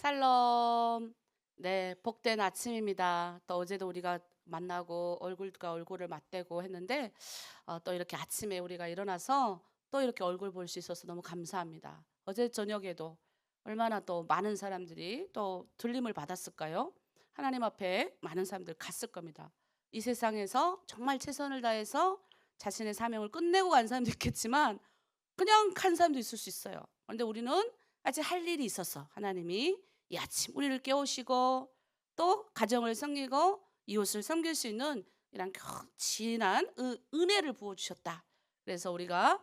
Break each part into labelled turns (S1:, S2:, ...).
S1: 샬롬. 네, 복된 아침입니다. 또 어제도 우리가 만나고 얼굴과 얼굴을 맞대고 했는데 또 이렇게 아침에 우리가 일어나서 또 이렇게 얼굴 볼 수 있어서 너무 감사합니다. 어제 저녁에도 얼마나 또 많은 사람들이 또 들림을 받았을까요? 하나님 앞에 많은 사람들 갔을 겁니다. 이 세상에서 정말 최선을 다해서 자신의 사명을 끝내고 간 사람도 있겠지만 그냥 간 사람도 있을 수 있어요. 그런데 우리는 아직 할 일이 있어서 하나님이 이 아침 우리를 깨우시고 또 가정을 섬기고 이웃을 섬길 수 있는 이런 진한 은혜를 부어주셨다. 그래서 우리가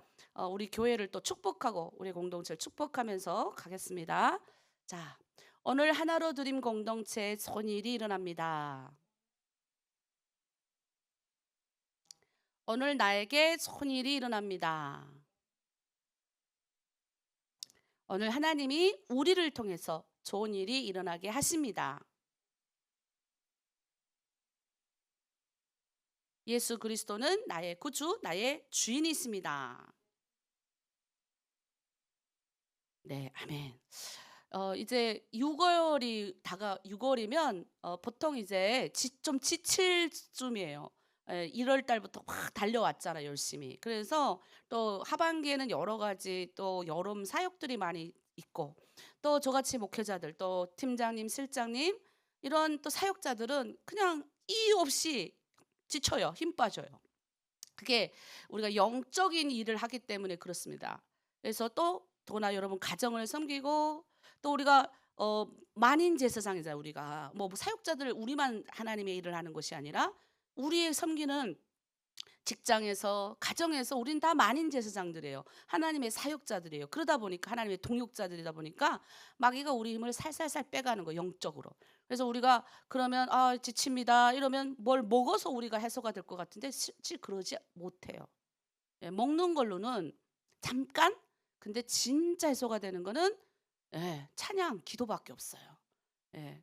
S1: 우리 교회를 또 축복하고 우리 공동체를 축복하면서 가겠습니다. 자, 오늘 하나로 드림 공동체에 손일이 일어납니다. 오늘 나에게 손일이 일어납니다. 오늘 하나님이 우리를 통해서 좋은 일이 일어나게 하십니다. 예수 그리스도는 나의 구주, 나의 주인이십니다. 네, 아멘. 이제 6월이면 보통 이제 좀 지칠 쯤이에요. 1월 달부터 막 달려왔잖아요, 열심히. 그래서 또 하반기에는 여러 가지 또 여름 사역들이 많이 있고 또 저같이 목회자들 또 팀장님, 실장님 이런 또 사역자들은 그냥 이유 없이 지쳐요, 힘 빠져요. 그게 우리가 영적인 일을 하기 때문에 그렇습니다. 그래서 또 더나 여러분 가정을 섬기고 또 우리가 만인 제사장이잖아요. 우리가 뭐 사역자들 우리만 하나님의 일을 하는 것이 아니라 우리의 섬기는 직장에서 가정에서 우린 다 만인 제사장들이에요. 하나님의 사역자들이에요. 그러다 보니까 하나님의 동역자들이다 보니까 마귀가 우리 힘을 살살살 빼가는 거예요, 영적으로. 그래서 우리가 그러면 지칩니다 이러면 뭘 먹어서 우리가 해소가 될 것 같은데 실제 그러지 못해요. 먹는 걸로는 잠깐, 근데 진짜 해소가 되는 거는 찬양, 기도밖에 없어요.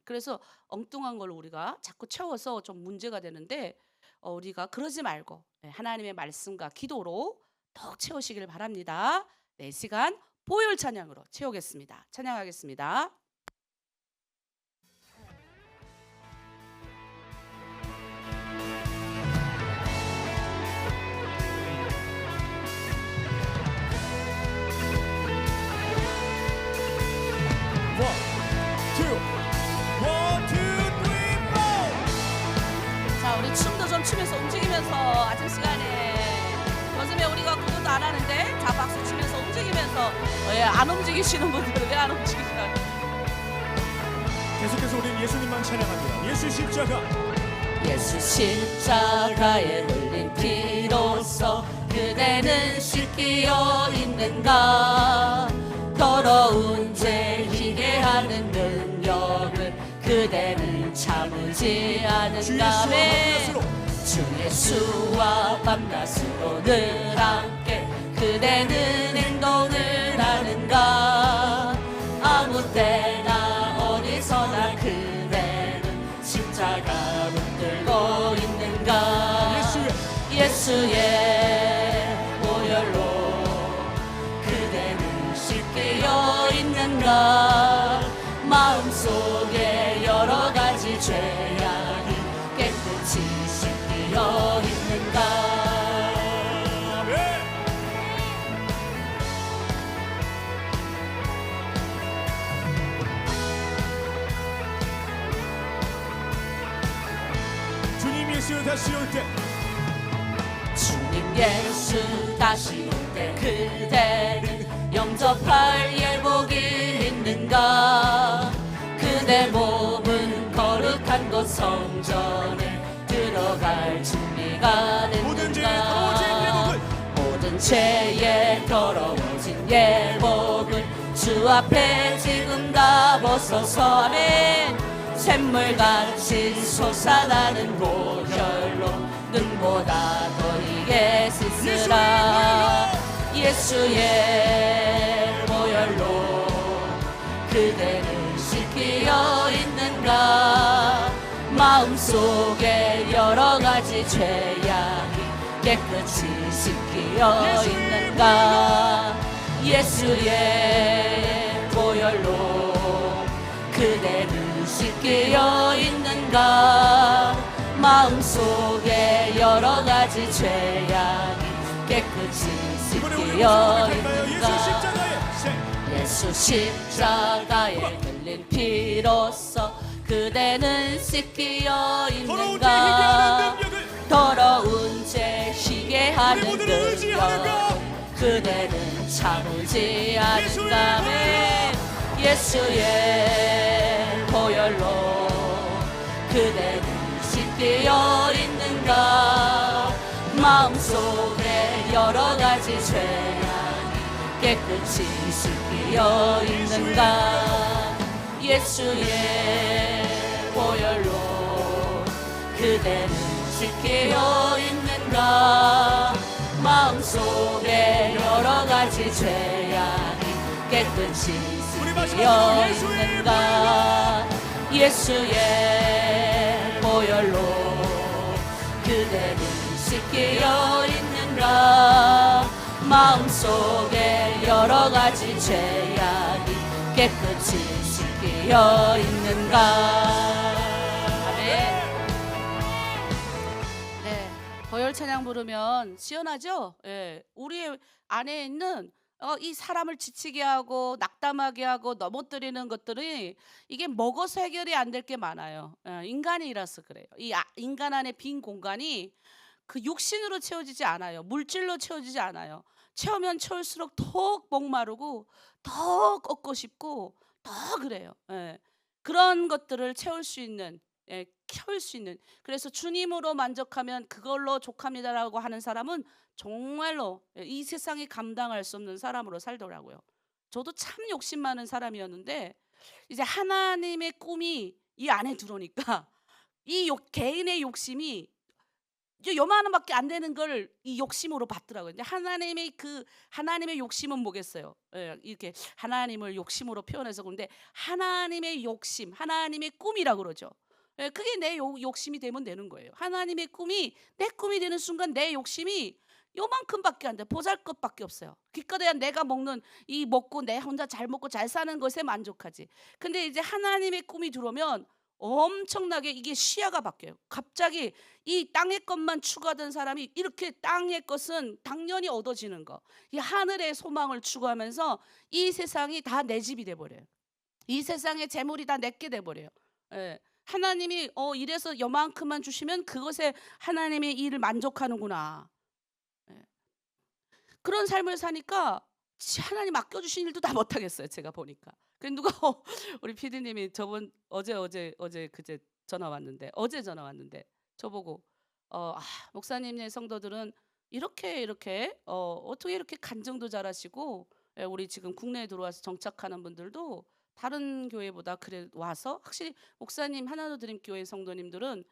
S1: 그래서 엉뚱한 걸 우리가 자꾸 채워서 좀 문제가 되는데 우리가 그러지 말고 하나님의 말씀과 기도로 더욱 채우시길 바랍니다. 네, 시간 보혈 찬양으로 채우겠습니다. 찬양하겠습니다. 자, 우리 춤도 좀 추면서 움직이면서 아침 시간에 요즘에 우리가 구도도 안 하는데 자 박수 치면서 움직이면서 안 움직이시는 분들은 왜 안 움직이시나요?
S2: 계속해서 우리는 예수님만 찬양합니다. 예수 십자가,
S1: 예수 십자가에 흘린 피로써 그대는 씻기어 있는가. 더러운 죄 희게 하는 능력을 그대는 참으지 않은가. 주 예수와 밤낮으로 늘 함께 그대는 행동을 하는가. 아무 때나 어디서나 그대는 십자가 붙들고 있는가. 예수의 보혈로 그대는 씻기어 있는가. 마음속에 여러 가지 죄악이 깨끗이 씻기어 있는가.
S2: 주님 예수 다시 올 때,
S1: 주님 예수 다시 올 때 그대는 영접할 예복이 있는가. 그대 몸은 거룩한 곳 성전에 들어갈 준비가 됐는가. 모든 죄에 더러워진 예복을 주 앞에 지금 다 벗어서 아멘. 샘물같이 솟아나는 보혈로 눈보다 더 이게 씻으라. 예수의 보혈로 그대는 씻기어 있는가. 마음속에 여러 가지 죄악이 깨끗이 씻기어 있는가. 예수의 보혈로 그대는 씻기어 있는가. 마음속에 여러 가지 죄악이 깨끗이
S2: 이번에 우리
S1: 씻기어
S2: 모습을 갈까요? 예수
S1: 있는가.
S2: 십자가의 생.
S1: 예수 십자가에 흘린 피로써 그대는 씻기어
S2: 더러운 죄 회개하는
S1: 있는가.
S2: 능력을
S1: 더러운 죄 희게
S2: 우리
S1: 하는
S2: 모두를 의지하는가.
S1: 능력 그대는 참으지 않는가.
S2: 예수의
S1: 예수의 보혈로 그대는 씻기어 있는가. 마음속에 여러 가지 죄악이 깨끗이 씻기어 있는가. 예수의 보혈로 그대는 씻기어 있는가. 마음속에 여러 가지 죄악이 깨끗이
S2: 우리
S1: 씻기어
S2: 마지막으로 예수의
S1: 있는가. 예수의 보혈로 그대는 씻기어 있는가. 마음속에 여러 가지 죄악이 깨끗이 씻기어 있는가. 아멘. 네, 보혈 찬양 부르면 시원하죠? 예, 우리 안에 있는 이 사람을 지치게 하고 낙담하게 하고 넘어뜨리는 것들이 이게 먹어서 해결이 안 될 게 많아요. 인간이라서 그래요. 인간 안에 빈 공간이 그 육신으로 채워지지 않아요. 물질로 채워지지 않아요. 채우면 채울수록 더 목마르고 더 걷고 싶고 더 그래요. 예. 그런 것들을 채울 수 있는, 채울 수 있는. 그래서 주님으로 만족하면 그걸로 족합니다라고 하는 사람은 정말로 이 세상이 감당할 수 없는 사람으로 살더라고요. 저도 참 욕심 많은 사람이었는데 이제 하나님의 꿈이 이 안에 들어오니까 이 개인의 욕심이 이제 요만한밖에 안 되는 걸 이 욕심으로 받더라고요. 근데 하나님의 욕심은 뭐겠어요? 이렇게 하나님을 욕심으로 표현해서 그런데 하나님의 욕심, 하나님의 꿈이라고 그러죠. 그게 내 욕심이 되면 되는 거예요. 하나님의 꿈이 내 꿈이 되는 순간 내 욕심이 요만큼밖에 안 돼. 보잘것밖에 없어요. 기껏해야 내가 먹고 내 혼자 잘 먹고 잘 사는 것에 만족하지. 근데 이제 하나님의 꿈이 들어오면 엄청나게 이게 시야가 바뀌어요. 갑자기 이 땅의 것만 추구하던 사람이 이렇게 땅의 것은 당연히 얻어지는 거, 이 하늘의 소망을 추구하면서 이 세상이 다 내 집이 돼버려요. 이 세상의 재물이 다 내게 돼버려요. 하나님이 이래서 요만큼만 주시면 그것에 하나님의 일을 만족하는구나. 그런 삶을 사니까 하나님 맡겨주신 일도 다 못하겠어요. 제가 보니까. 그 누가 우리 PD님이 어제 그제 전화 왔는데 저보고 목사님네 성도들은 이렇게 어떻게 이렇게 간증도 잘하시고 우리 지금 국내에 들어와서 정착하는 분들도 다른 교회보다 그래 와서 확실히 목사님 하나도 드림 교회 성도님들은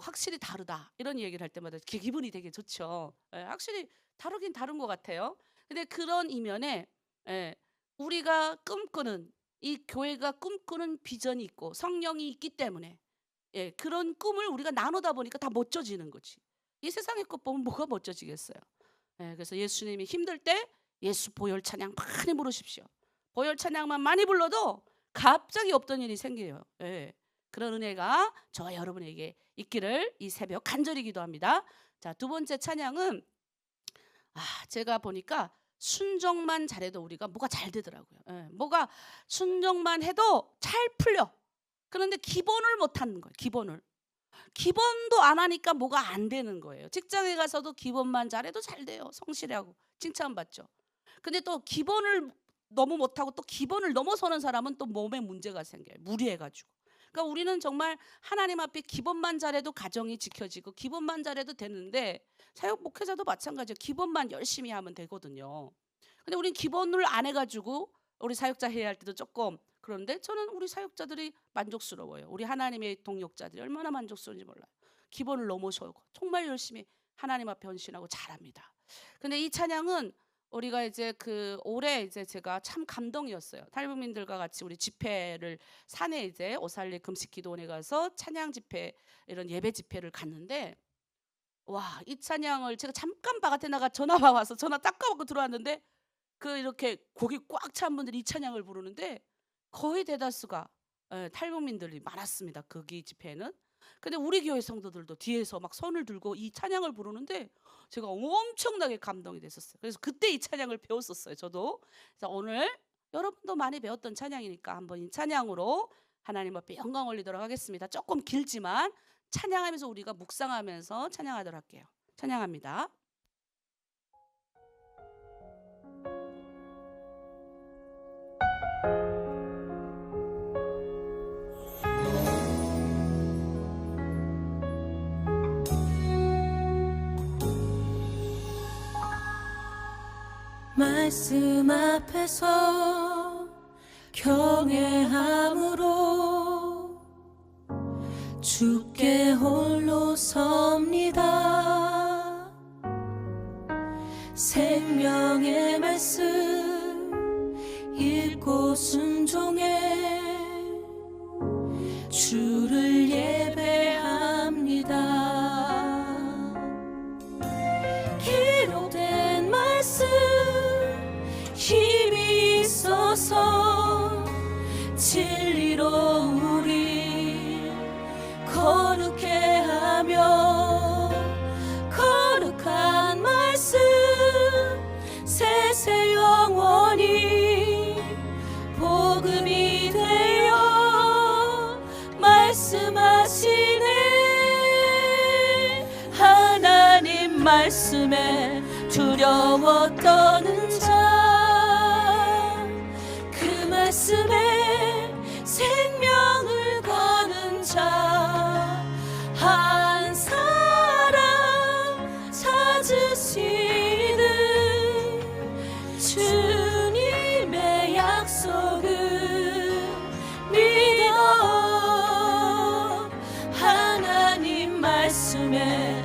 S1: 확실히 다르다 이런 얘기를 할 때마다 기분이 되게 좋죠. 확실히 다르긴 다른 것 같아요. 근데 그런 이면에 우리가 꿈꾸는 이 교회가 꿈꾸는 비전이 있고 성령이 있기 때문에 그런 꿈을 우리가 나누다 보니까 다 멋져지는 거지. 이 세상의 것 보면 뭐가 멋져지겠어요. 그래서 예수님이 힘들 때 예수 보혈 찬양 많이 부르십시오. 보혈 찬양만 많이 불러도 갑자기 없던 일이 생겨요. 그런 은혜가 저와 여러분에게 있기를 이 새벽 간절히 기도합니다. 자, 두 번째 찬양은 제가 보니까 순종만 잘해도 우리가 뭐가 잘 되더라고요. 뭐가 순종만 해도 잘 풀려. 그런데 기본을 못하는 거예요. 기본도 안 하니까 뭐가 안 되는 거예요. 직장에 가서도 기본만 잘해도 잘 돼요. 성실하고 칭찬받죠. 근데 또 기본을 너무 못하고 또 기본을 넘어서는 사람은 또 몸에 문제가 생겨요. 무리해가지고. 그러니까 우리는 정말 하나님 앞에 기본만 잘해도 가정이 지켜지고 기본만 잘해도 되는데 사역 목회자도 마찬가지예요. 기본만 열심히 하면 되거든요. 근데 우린 기본을 안 해가지고 우리 사역자 해야 할 때도 조금 그런데 저는 우리 사역자들이 만족스러워요. 우리 하나님의 동역자들이 얼마나 만족스러운지 몰라요. 기본을 넘어서고 정말 열심히 하나님 앞에 헌신하고 잘합니다. 근데 이 찬양은 우리가 이제 올해 이제 제가 참 감동이었어요. 탈북민들과 같이 우리 집회를 산에 이제 오살리 금식기도원에 가서 찬양 집회 이런 예배 집회를 갔는데 이 찬양을 제가 잠깐 바깥에 나가 전화가 와서 전화 딱 까먹고 들어왔는데 이렇게 곡이 꽉 찬 분들이 이 찬양을 부르는데 거의 대다수가 탈북민들이 많았습니다. 거기 집회는. 근데 우리 교회 성도들도 뒤에서 막 손을 들고 이 찬양을 부르는데 제가 엄청나게 감동이 됐었어요. 그래서 그때 이 찬양을 배웠었어요. 저도. 그래서 오늘 여러분도 많이 배웠던 찬양이니까 한번 이 찬양으로 하나님 앞에 영광 올리도록 하겠습니다. 조금 길지만 찬양하면서 우리가 묵상하면서 찬양하도록 할게요. 찬양합니다.
S3: 말씀 앞에서 경외함으로 주께 홀로 섭니다. 생명의 말씀 읽고 순종해 주를 예배합니다. 기록된 말씀 힘이 있어서 진리로 우리 거룩해 하며 거룩한 말씀 세세 영원히 복음이 되어 말씀하시네. 하나님 말씀에 두려워 떠는 자 그 말씀에 생명을 거는 자 한 사람 찾으시는 주님의 약속을 믿어 하나님 말씀에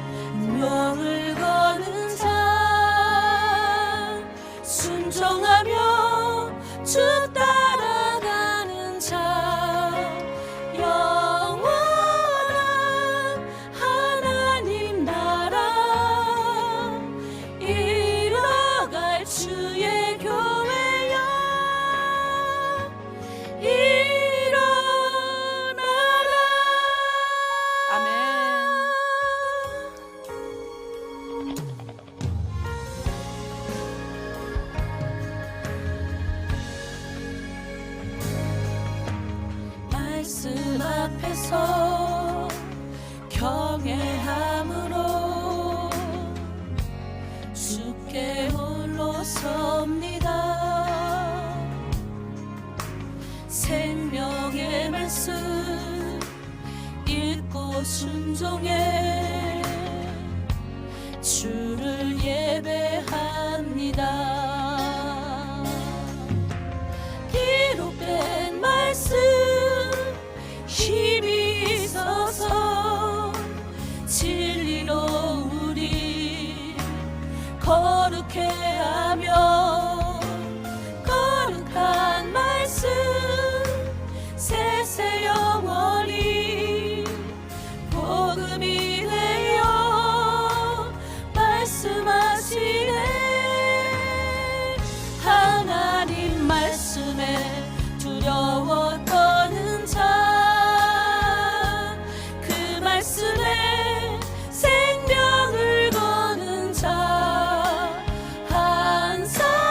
S3: 명을 거는 자 순종하며 주 따라가는 자 영원한 하나님 나라 이뤄갈 주의 교회여 일어나라.
S1: 아멘.
S3: 말씀 앞에서 경외함으로 주께 홀로 섭니다. 생명의 말씀 읽고 순종해 주를 예배합니다. 기록된 말씀 힘이 있어서 진리로 우리 거룩해 하며 거룩한 말씀 세세 영원히 복음이 되어 말씀하시네. 하나님 말씀에 두려워 떠는 자 그 말씀에 생명을 거는 자 한 사람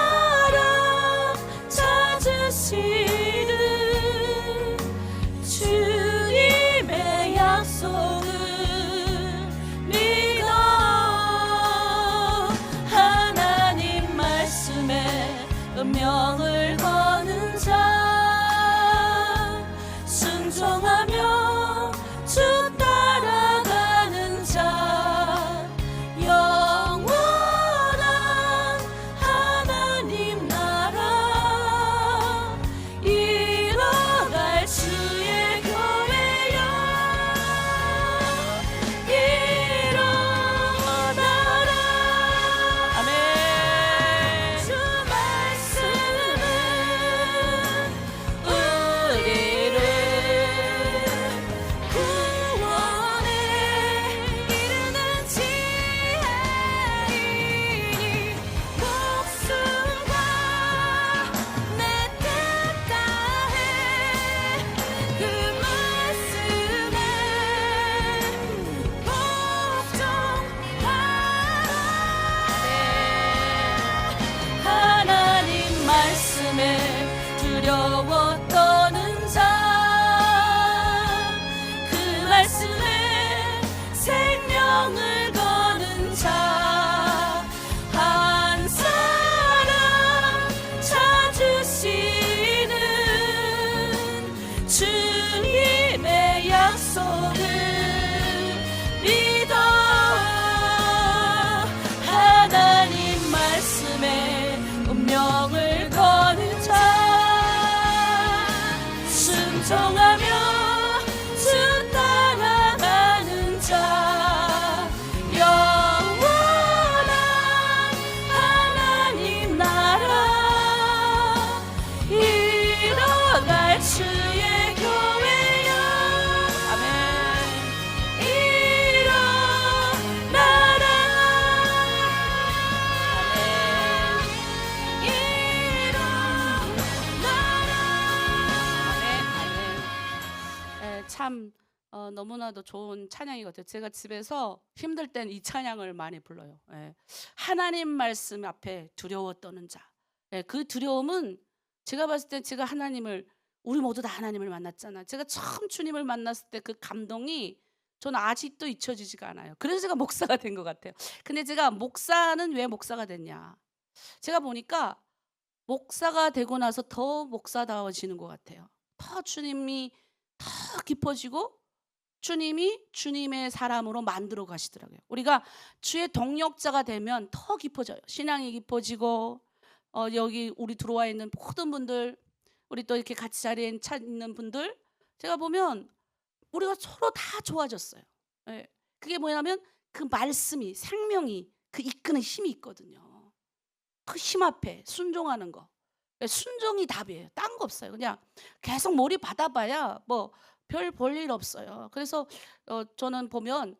S3: 약속을 믿어 하나님 말씀에 운명을 거는 자 순종하며 주 따라가는 자 영원한 하나님 나라 일어날 주의 교회여
S1: 아멘.
S3: 일어나라
S1: 참 너무나도 좋은 찬양이 같아요. 제가 집에서 힘들 땐 이 찬양을 많이 불러요. 하나님 말씀 앞에 두려워 떠는 자. 그 두려움은 제가 봤을 때 제가 우리 모두 다 하나님을 만났잖아. 제가 처음 주님을 만났을 때 그 감동이 저는 아직도 잊혀지지가 않아요. 그래서 제가 목사가 된 것 같아요. 근데 제가 목사는 왜 목사가 됐냐? 제가 보니까 목사가 되고 나서 더 목사다워지는 것 같아요. 더 주님이 더 깊어지고 주님이 주님의 사람으로 만들어 가시더라고요. 우리가 주의 동역자가 되면 더 깊어져요. 신앙이 깊어지고 여기 우리 들어와 있는 모든 분들, 우리 또 이렇게 같이 자리에 있는 분들, 제가 보면 우리가 서로 다 좋아졌어요. 그게 뭐냐면 그 말씀이 생명이 그 이끄는 힘이 있거든요. 그 힘 앞에 순종하는 거. 순종이 답이에요. 딴 거 없어요. 그냥 계속 몰입 받아봐야 뭐 별 볼 일 없어요. 그래서 저는 보면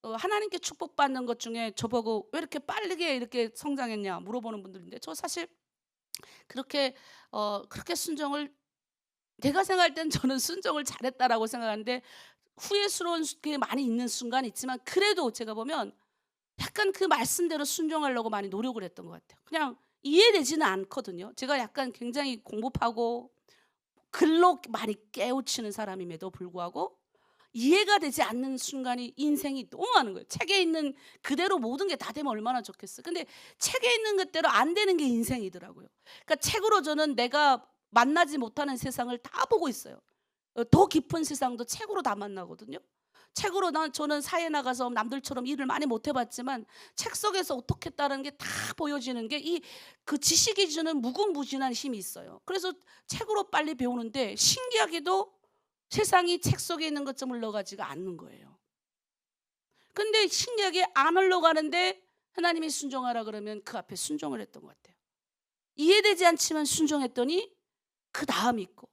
S1: 하나님께 축복받는 것 중에 저보고 왜 이렇게 빠르게 이렇게 성장했냐 물어보는 분들인데, 저 사실 그렇게 순종을, 내가 생각할 땐 저는 순종을 잘했다라고 생각하는데 후회스러운 게 많이 있는 순간이 있지만, 그래도 제가 보면 약간 그 말씀대로 순종하려고 많이 노력을 했던 것 같아요. 그냥 이해되지는 않거든요. 제가 약간 굉장히 공부하고 글로 많이 깨우치는 사람임에도 불구하고 이해가 되지 않는 순간이 인생이 너무 많은 거예요. 책에 있는 그대로 모든 게 다 되면 얼마나 좋겠어요. 근데 책에 있는 것대로 안 되는 게 인생이더라고요. 그러니까 책으로 저는 내가 만나지 못하는 세상을 다 보고 있어요. 더 깊은 세상도 책으로 다 만나거든요. 책으로 저는 사회에 나가서 남들처럼 일을 많이 못 해봤지만 책 속에서 어떻게 했다는 게 다 보여지는 게 그 지식이 주는 무궁무진한 힘이 있어요. 그래서 책으로 빨리 배우는데 신기하게도 세상이 책 속에 있는 것좀 흘러가지가 않는 거예요. 근데 신기하게 안 흘러가는데 하나님이 순종하라 그러면 그 앞에 순종을 했던 것 같아요. 이해되지 않지만 순종했더니 그 다음이 있고,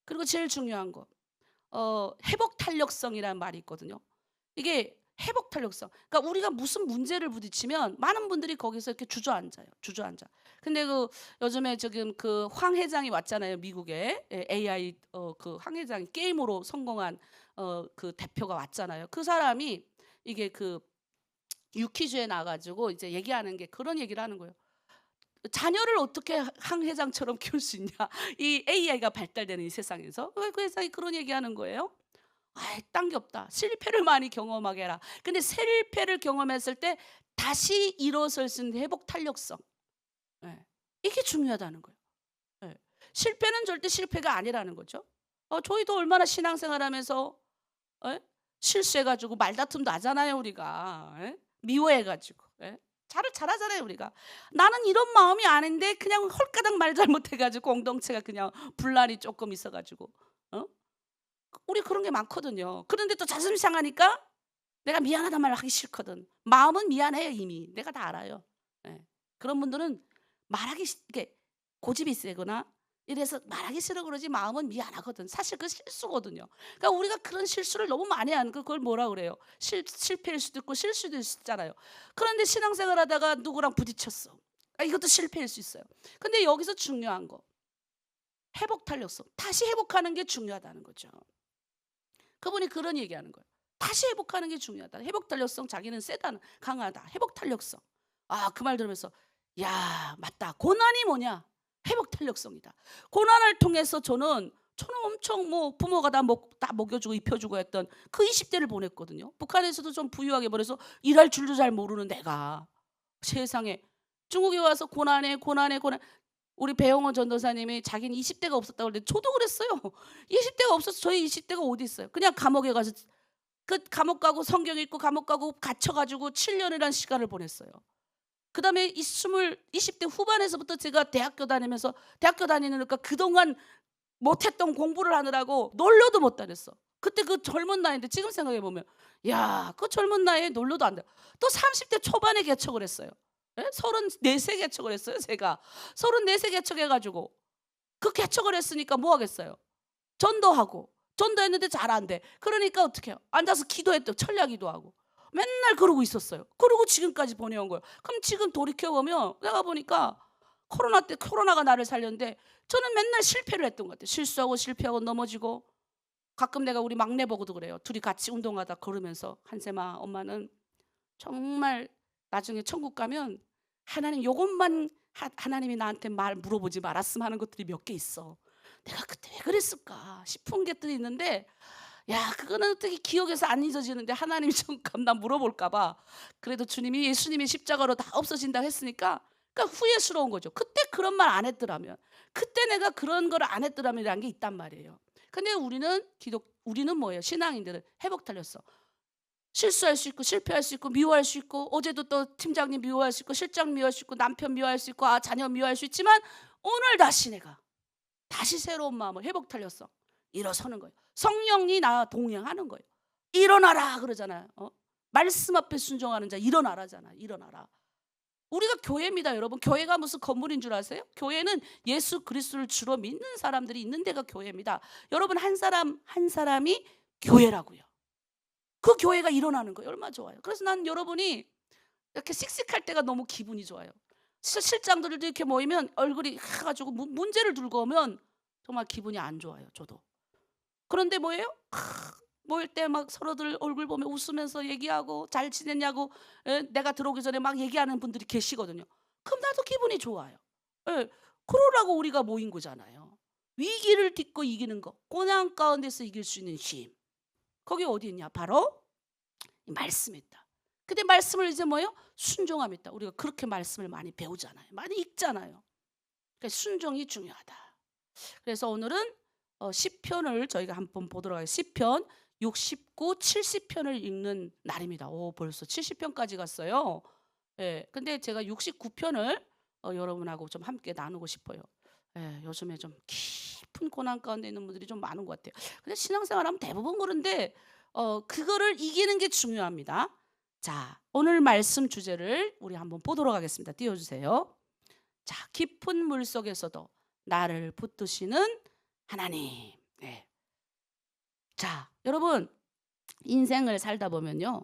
S1: 그리고 제일 중요한 거 회복 탄력성이라는 말이 있거든요. 이게 회복 탄력성. 그러니까 우리가 무슨 문제를 부딪히면 많은 분들이 거기서 이렇게 주저앉아요. 근데 요즘에 지금 그 황 회장이 왔잖아요, 미국에. AI 그 황 회장이 게임으로 성공한 그 대표가 왔잖아요. 그 사람이 이게 그 유퀴즈에 나가지고 이제 얘기하는 게 그런 얘기를 하는 거예요. 자녀를 어떻게 황 회장처럼 키울 수 있냐? 이 AI가 발달되는 이 세상에서. 왜 그 회장이 그런 얘기하는 거예요? 딴 게 없다. 실패를 많이 경험하게 해라. 근데 실패를 경험했을 때 다시 일어설 수 있는 회복 탄력성. 이게 중요하다는 거예요. 실패는 절대 실패가 아니라는 거죠. 저희도 얼마나 신앙생활하면서 실수해가지고 말다툼도 하잖아요, 우리가. 미워해가지고. 잘하잖아요, 우리가. 나는 이런 마음이 아닌데 그냥 홀가닥 말 잘못해가지고 공동체가 그냥 분란이 조금 있어가지고. 우리 그런 게 많거든요. 그런데 또 자존심 상하니까 내가 미안하단 말을 하기 싫거든. 마음은 미안해요, 이미. 내가 다 알아요. 그런 분들은 이게 고집이 세거나 이래서 말하기 싫어 그러지 마음은 미안하거든. 사실 그 실수거든요. 그러니까 우리가 그런 실수를 너무 많이 하는 그걸 뭐라 그래요? 실패일 수도 있고 실수도 있잖아요. 그런데 신앙생활 하다가 누구랑 부딪혔어. 이것도 실패일 수 있어요. 근데 여기서 중요한 거, 회복 탄력성. 다시 회복하는 게 중요하다는 거죠. 그분이 그런 얘기하는 거예요. 다시 회복하는 게 중요하다. 회복 탄력성, 자기는 세다, 강하다. 회복 탄력성. 그 말 들으면서 야, 맞다. 고난이 뭐냐? 회복 탄력성이다. 고난을 통해서 저는 엄청 부모가 다 먹여주고 입혀주고 했던 그 20대를 보냈거든요. 북한에서도 좀 부유하게 보내서 일할 줄도 잘 모르는 내가 세상에 중국에 와서 고난에 우리 배영원 전도사님이 자기는 20대가 없었다고 그랬는데 저도 그랬어요. 20대가 없어서 저희 20대가 어디 있어요. 그냥 감옥에 가서 그 감옥 가고 성경 읽고 감옥 가고 갇혀가지고 7년이라는 시간을 보냈어요. 그 다음에 20대 후반에서부터 제가 대학교 다니니까 그동안 못했던 공부를 하느라고 놀러도 못 다녔어. 그때 그 젊은 나이인데 지금 생각해보면 야, 그 젊은 나이에 놀러도 안 돼. 또 30대 초반에 개척을 했어요. 34세 개척을 했어요. 제가 34세 개척해가지고 그 개척을 했으니까 뭐 하겠어요. 전도했는데 잘 안 돼. 그러니까 어떻게 해요. 앉아서 기도했대요. 철야기도 하고 맨날 그러고 있었어요. 그러고 지금까지 보내온 거예요. 그럼 지금 돌이켜보면 내가 보니까 코로나 때 코로나가 나를 살렸는데 저는 맨날 실패를 했던 것 같아요. 실수하고 넘어지고 가끔 내가 우리 막내 보고도 그래요. 둘이 같이 운동하다 걸으면서 한세마 엄마는 정말 나중에 천국 가면 하나님 요것만 하나님이 나한테 물어보지 말았으면 하는 것들이 몇 개 있어. 내가 그때 왜 그랬을까 싶은 것들이 있는데 야, 그거는 어떻게 기억에서 안 잊어지는데 하나님이 좀 나 물어볼까 봐. 그래도 예수님이 십자가로 다 없어진다고 했으니까 그러니까 후회스러운 거죠. 그때 그런 말 안 했더라면, 그때 내가 그런 걸 안 했더라면이라는 게 있단 말이에요. 근데 우리는 뭐예요? 신앙인들은 회복 달렸어. 실수할 수 있고 실패할 수 있고 미워할 수 있고 어제도 또 팀장님 미워할 수 있고 실장 미워할 수 있고 남편 미워할 수 있고 자녀 미워할 수 있지만 오늘 다시 내가 다시 새로운 마음을 회복 달렸어. 일어서는 거예요. 성령이 나와 동행하는 거예요. 일어나라 그러잖아요. 말씀 앞에 순종하는 자 일어나라잖아. 일어나라. 우리가 교회입니다, 여러분. 교회가 무슨 건물인 줄 아세요? 교회는 예수 그리스도를 주로 믿는 사람들이 있는 데가 교회입니다. 여러분 한 사람이 교회라고요. 그 교회가 일어나는 거예요. 얼마나 좋아요. 그래서 난 여러분이 이렇게 씩씩할 때가 너무 기분이 좋아요. 실장들도 이렇게 모이면 얼굴이 해가지고 문제를 들고 오면 정말 기분이 안 좋아요. 저도. 그런데 뭐예요? 모일 때 막 서로들 얼굴 보며 웃으면서 얘기하고 잘 지냈냐고 내가 들어오기 전에 막 얘기하는 분들이 계시거든요. 그럼 나도 기분이 좋아요. 그러라고 우리가 모인 거잖아요. 위기를 딛고 이기는 거, 고난 가운데서 이길 수 있는 힘. 거기 어디 있냐? 바로 이 말씀에 있다. 근데 말씀을 이제 뭐예요? 순종함에 있다. 우리가 그렇게 말씀을 많이 배우잖아요. 많이 읽잖아요. 그러니까 순종이 중요하다. 그래서 오늘은 시편을 저희가 한번 보도록 하겠습니다. 시편 69, 70편을 읽는 날입니다. 벌써 70편까지 갔어요. 근데 제가 69편을 여러분하고 좀 함께 나누고 싶어요. 요즘에 좀 깊은 고난 가운데 있는 분들이 좀 많은 것 같아요. 근데 신앙생활하면 대부분 그런데 그거를 이기는 게 중요합니다. 자, 오늘 말씀 주제를 우리 한번 보도록 하겠습니다. 띄워주세요. 자, 깊은 물 속에서도 나를 붙드시는 하나님. 자, 여러분 인생을 살다 보면요,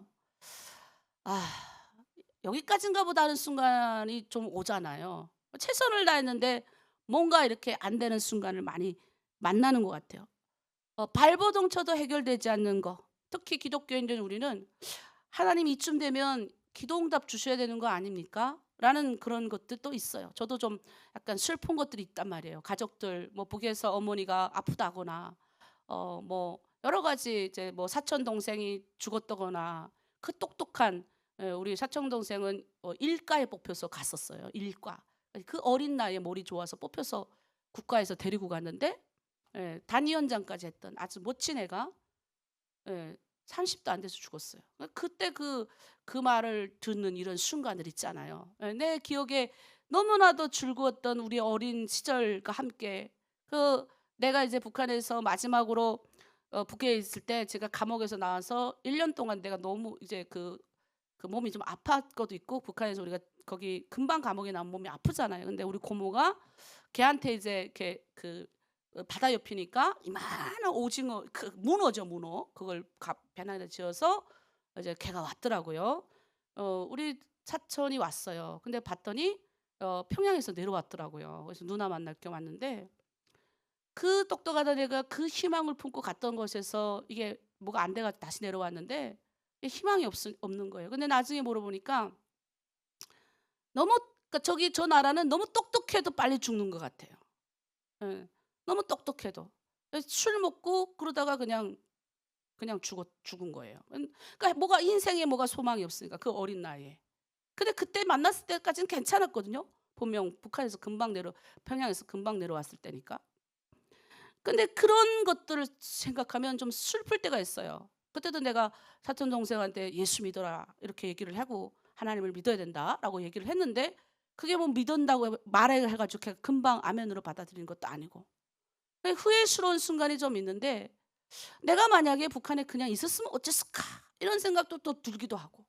S1: 여기까지인가 보다 하는 순간이 좀 오잖아요. 최선을 다했는데 뭔가 이렇게 안 되는 순간을 많이 만나는 것 같아요. 발버둥 쳐도 해결되지 않는 거. 특히 기독교인들 우리는 하나님 이쯤 되면 기도응답 주셔야 되는 거 아닙니까? 라는 그런 것들도 있어요. 저도 좀 약간 슬픈 것들이 있단 말이에요. 가족들 뭐 북에서 어머니가 아프다거나 뭐 여러 가지 이제 뭐 사촌 동생이 죽었다거나 그 똑똑한 우리 사촌 동생은 일과에 뽑혀서 갔었어요. 일과. 그 어린 나이에 머리 좋아서 뽑혀서 국가에서 데리고 갔는데 단위원장까지 했던 아주 멋진 애가 30도 안 돼서 죽었어요. 그때 그 말을 듣는 이런 순간들 있잖아요. 내 기억에 너무나도 즐거웠던 우리 어린 시절과 함께 내가 이제 북한에서 마지막으로 북에 있을 때 제가 감옥에서 나와서 1년 동안 내가 너무 이제 그 몸이 좀 아팠고도 있고 북한에서 우리가 거기 금방 감옥에 나온 몸이 아프잖아요. 근데 우리 고모가 걔한테 이제 이렇게 바다 옆이니까 이만한 오징어 문어죠, 문어. 그걸 배낭에다 지어서 이제 걔가 왔더라고요. 우리 사촌이 왔어요. 근데 봤더니 평양에서 내려왔더라고요. 그래서 누나 만날 겸 왔는데 그 똑똑하던 애가 그 희망을 품고 갔던 곳에서 이게 뭐가 안 돼가지고 다시 내려왔는데 희망이 없는 거예요. 근데 나중에 물어보니까 그러니까 저 나라는 너무 똑똑해도 빨리 죽는 것 같아요. 너무 똑똑해도 술 먹고 그러다가 그냥 죽은 거예요. 그러니까 인생에 뭐가 소망이 없으니까 그 어린 나이에. 근데 그때 만났을 때까지는 괜찮았거든요. 분명 북한에서 금방 평양에서 금방 내려왔을 때니까. 근데 그런 것들을 생각하면 좀 슬플 때가 있어요. 그때도 내가 사촌 동생한테 예수 믿어라 이렇게 얘기를 하고 하나님을 믿어야 된다라고 얘기를 했는데 그게 뭐 믿는다고 말해가지고 금방 아멘으로 받아들이는 것도 아니고 후회스러운 순간이 좀 있는데 내가 만약에 북한에 그냥 있었으면 어땠을까 이런 생각도 또 들기도 하고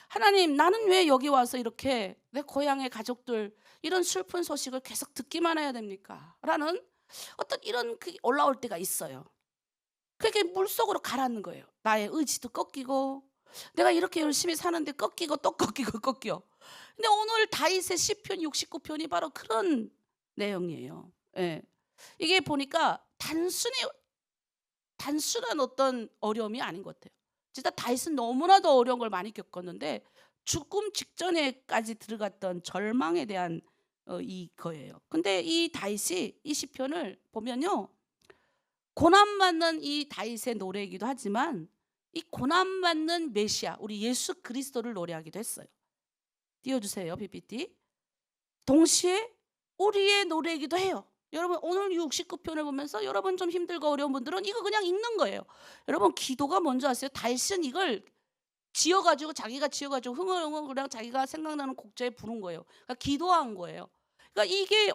S1: 하나님 나는 왜 여기 와서 이렇게 내 고향의 가족들 이런 슬픈 소식을 계속 듣기만 해야 됩니까? 라는 어떤 이런 그 올라올 때가 있어요. 그게 물속으로 가라앉는 거예요. 나의 의지도 꺾이고 내가 이렇게 열심히 사는데 꺾이고 또 꺾이고 꺾여. 근데 오늘 다윗의 시편 69편이 바로 그런 내용이에요. 예. 이게 보니까 단순한 어떤 어려움이 아닌 것 같아요. 진짜 다윗은 너무나도 어려운 걸 많이 겪었는데 죽음 직전에까지 들어갔던 절망에 대한 이거예요. 근데 이 다윗이 이 시편을 보면요. 고난받는 이 다윗의 노래이기도 하지만 이 고난받는 메시아 우리 예수 그리스도를 노래하기도 했어요. 띄워주세요. PPT. 동시에 우리의 노래이기도 해요. 여러분 오늘 69편을 보면서 여러분 좀 힘들고 어려운 분들은 이거 그냥 읽는 거예요. 여러분 기도가 뭔지 아세요? 다윗은 이걸 자기가 지어가지고 흥얼흥얼 그냥 자기가 생각나는 곡조에 부른 거예요. 그러니까 기도한 거예요. 그러니까 이게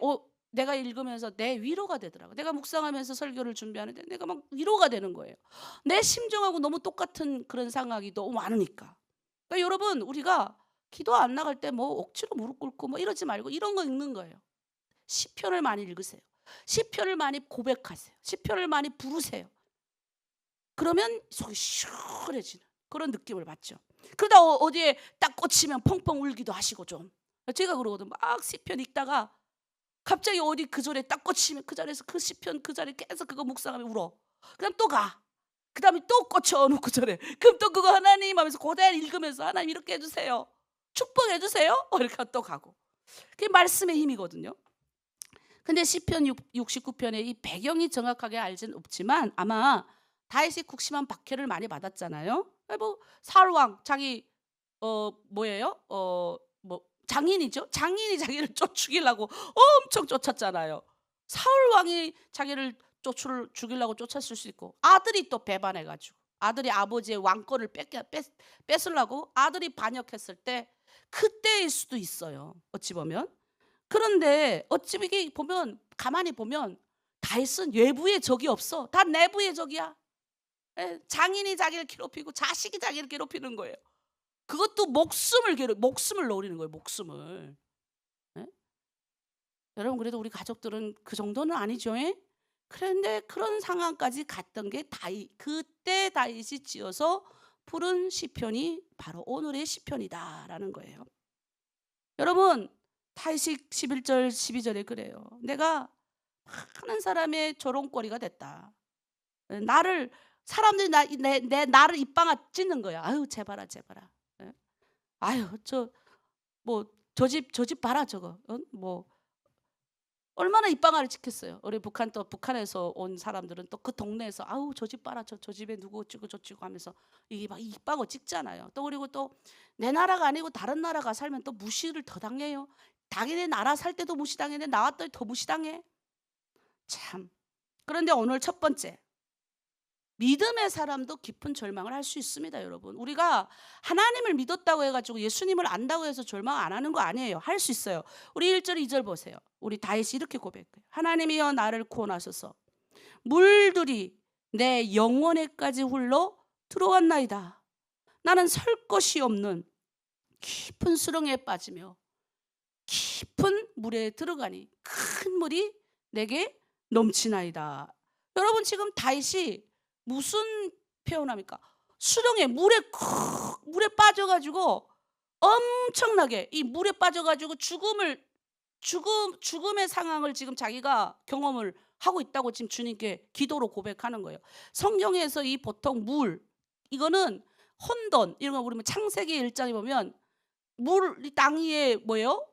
S1: 내가 읽으면서 내 위로가 되더라고요. 내가 묵상하면서 설교를 준비하는데 내가 막 위로가 되는 거예요. 내 심정하고 너무 똑같은 그런 상황이 너무 많으니까. 그러니까 여러분 우리가 기도 안 나갈 때 뭐 억지로 무릎 꿇고 뭐 이러지 말고 이런 거 읽는 거예요. 시편을 많이 읽으세요. 시편을 많이 고백하세요. 시편을 많이 부르세요. 그러면 속이 시원해지는 그런 느낌을 받죠. 그러다 어디에 딱 꽂히면 펑펑 울기도 하시고 좀. 제가 그러거든. 막 시편 읽다가 갑자기 어디 그 절에 딱 꽂히면 그 자리에서 그 시편 그 자리에 계속 그거 묵상하면 울어. 그다음 또 가. 그다음에 또 꽂혀 어느 그 절에. 그럼 또 그거 하나님 하면서 고대를 읽으면서 하나님 이렇게 해주세요. 축복해 주세요. 이렇게 또 가고. 그게 말씀의 힘이거든요. 근데 시편 69편의 이 배경이 정확하게 알지는 없지만 아마 다윗이 국심한 박해를 많이 받았잖아요. 뭐 사울왕 자기 뭐예요? 장인이죠. 장인이 자기를 죽이려고 엄청 쫓았잖아요. 사울왕이 자기를 죽이려고 쫓았을 수 있고 아들이 또 배반해가지고 아들이 아버지의 왕권을 뺏으려고 아들이 반역했을 때 그때일 수도 있어요. 어찌 보면. 그런데 어찌 이게 보면 가만히 보면 다윗은 외부의 적이 없어. 다 내부의 적이야. 장인이 자기를 괴롭히고 자식이 자기를 괴롭히는 거예요. 그것도 목숨을 노리는 거예요. 목숨을. 네? 여러분 그래도 우리 가족들은 그 정도는 아니죠. 그런데 그런 상황까지 갔던 게 그때 다윗이 지어서 부른 시편이 바로 오늘의 시편이다라는 거예요. 여러분 다윗이 11절 12절에 그래요. 내가 많은 사람의 조롱거리가 됐다. 사람들이 나를 입방아 찢는 거야. 아유 제발아. 아유 저 집 봐라 저거. 뭐 얼마나 입방아를 찍혔어요. 우리 북한에서 온 사람들은 또 그 동네에서 아우 저 집 봐라 저 집에 누구 어찌고 저찌고 하면서 이게 막 입방아 찍잖아요. 또 그리고 또 내 나라가 아니고 다른 나라가 살면 또 무시를 더 당해요. 당연히 나라 살 때도 무시당했는데 나왔더니 더 무시당해. 참. 그런데 오늘 첫 번째 믿음의 사람도 깊은 절망을 할 수 있습니다. 여러분 우리가 하나님을 믿었다고 해가지고 예수님을 안다고 해서 절망 안 하는 거 아니에요. 할 수 있어요. 우리 1절 2절 보세요. 우리 다윗이 이렇게 고백해요. 하나님이여 나를 구원하소서. 물들이 내 영혼에까지 흘러 들어왔나이다. 나는 설 곳이 없는 깊은 수렁에 빠지며 깊은 물에 들어가니 큰 물이 내게 넘치나이다. 여러분 지금 다윗이 무슨 표현합니까? 수렁에 물에 빠져가지고 엄청나게 이 물에 빠져가지고 죽음의 상황을 지금 자기가 경험을 하고 있다고 지금 주님께 기도로 고백하는 거예요. 성경에서 이 보통 물 이거는 혼돈 이런 거 우리 창세기 1장에 보면 땅 위에 뭐예요?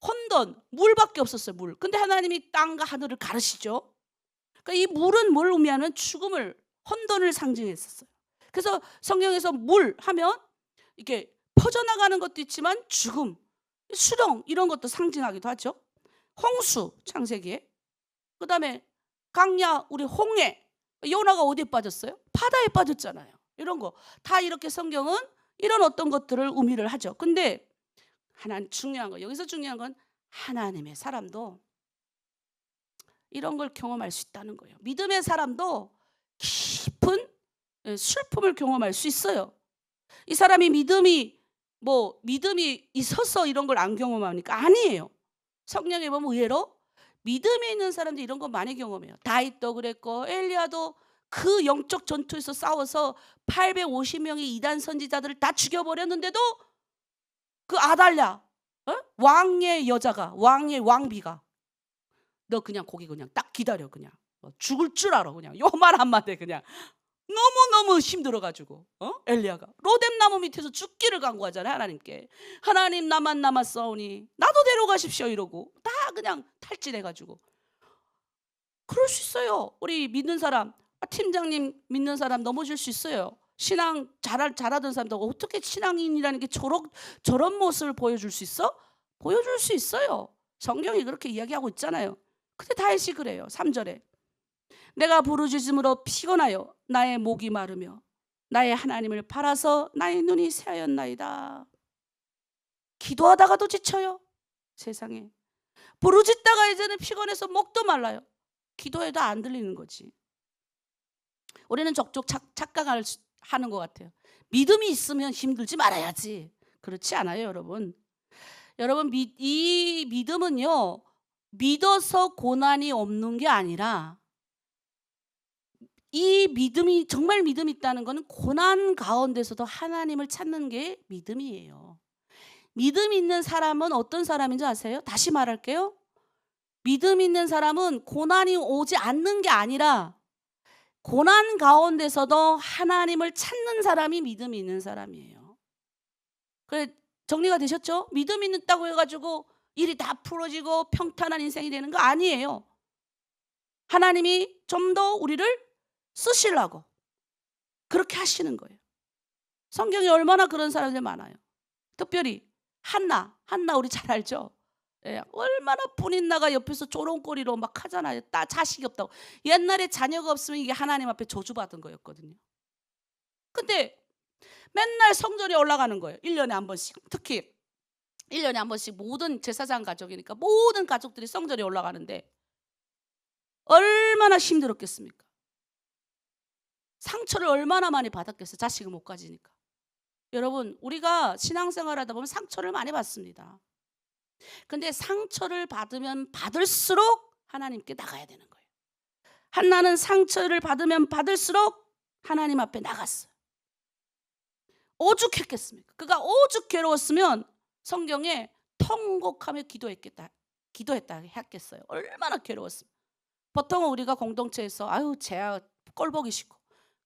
S1: 혼돈 물밖에 없었어요. 물. 근데 하나님이 땅과 하늘을 가르시죠. 그러니까 이 물은 뭘 의미하는 죽음을 혼돈을 상징했었어요. 그래서 성경에서 물 하면 이렇게 퍼져나가는 것도 있지만 죽음 수령 이런 것도 상징하기도 하죠. 홍수 창세기에. 그다음에 강야 우리 홍해. 요나가 어디에 빠졌어요? 바다에 빠졌잖아요. 이런 거 다 이렇게 성경은 이런 어떤 것들을 의미를 하죠. 근데 하나 중요한 거, 여기서 중요한 건 하나님의 사람도 이런 걸 경험할 수 있다는 거예요. 믿음의 사람도 깊은 슬픔을 경험할 수 있어요. 이 사람이 믿음이 있어서 이런 걸 안 경험합니까? 아니에요. 성경에 보면 의외로 믿음이 있는 사람들이 이런 거 많이 경험해요. 다윗도 그랬고 엘리야도 그 영적 전투에서 싸워서 850명의 이단 선지자들을 다 죽여버렸는데도 그 아달랴 왕의 여자가 왕의 왕비가 너 그냥 거기 그냥 딱 기다려, 그냥 죽을 줄 알아, 그냥 요 말 한마디 그냥 너무너무 힘들어가지고 엘리야가 로뎀 나무 밑에서 죽기를 간구하잖아요. 하나님께 하나님 나만 남았사오니 나도 데려가십시오 이러고 다 그냥 탈진해가지고. 그럴 수 있어요. 우리 믿는 사람, 팀장님 믿는 사람 넘어질 수 있어요. 신앙 잘하던 사람도 어떻게 신앙인이라는 게 저런 모습을 보여줄 수 있어? 보여줄 수 있어요. 성경이 그렇게 이야기하고 있잖아요. 근데 다윗이 그래요. 3절에 내가 부르짖음으로 피곤하여 나의 목이 마르며 나의 하나님을 바라서 나의 눈이 새하였나이다. 기도하다가도 지쳐요. 세상에 부르짖다가 이제는 피곤해서 목도 말라요. 기도해도 안 들리는 거지. 우리는 적적 착각을 하는 것 같아요. 믿음이 있으면 힘들지 말아야지. 그렇지 않아요, 여러분. 여러분, 이 믿음은요, 믿어서 고난이 없는 게 아니라 이 믿음이 정말 믿음이 있다는 것은 고난 가운데서도 하나님을 찾는 게 믿음이에요. 믿음 있는 사람은 어떤 사람인지 아세요? 다시 말할게요. 믿음 있는 사람은 고난이 오지 않는 게 아니라 고난 가운데서도 하나님을 찾는 사람이 믿음이 있는 사람이에요. 그래, 정리가 되셨죠? 믿음이 있다고 해가지고 일이 다 풀어지고 평탄한 인생이 되는 거 아니에요. 하나님이 좀 더 우리를 쓰시려고 그렇게 하시는 거예요. 성경에 얼마나 그런 사람들 많아요. 특별히 한나 우리 잘 알죠? 예, 얼마나 분인나가 옆에서 조롱거리로 막 하잖아요. 자식이 없다고. 옛날에 자녀가 없으면 이게 하나님 앞에 저주받은 거였거든요. 근데 맨날 성전에 올라가는 거예요. 1년에 한 번씩. 특히 1년에 한 번씩 모든 제사장 가족이니까 모든 가족들이 성전에 올라가는데 얼마나 힘들었겠습니까? 상처를 얼마나 많이 받았겠어요. 자식을 못 가지니까. 여러분, 우리가 신앙생활 하다 보면 상처를 많이 받습니다. 근데 상처를 받으면 받을수록 하나님께 나가야 되는 거예요. 한나는 상처를 받으면 받을수록 하나님 앞에 나갔어요. 오죽했겠습니까? 그가 오죽 괴로웠으면 성경에 통곡하며 기도했다 했겠어요. 얼마나 괴로웠습니까? 보통은 우리가 공동체에서 아유 쟤야 꼴보기 싫고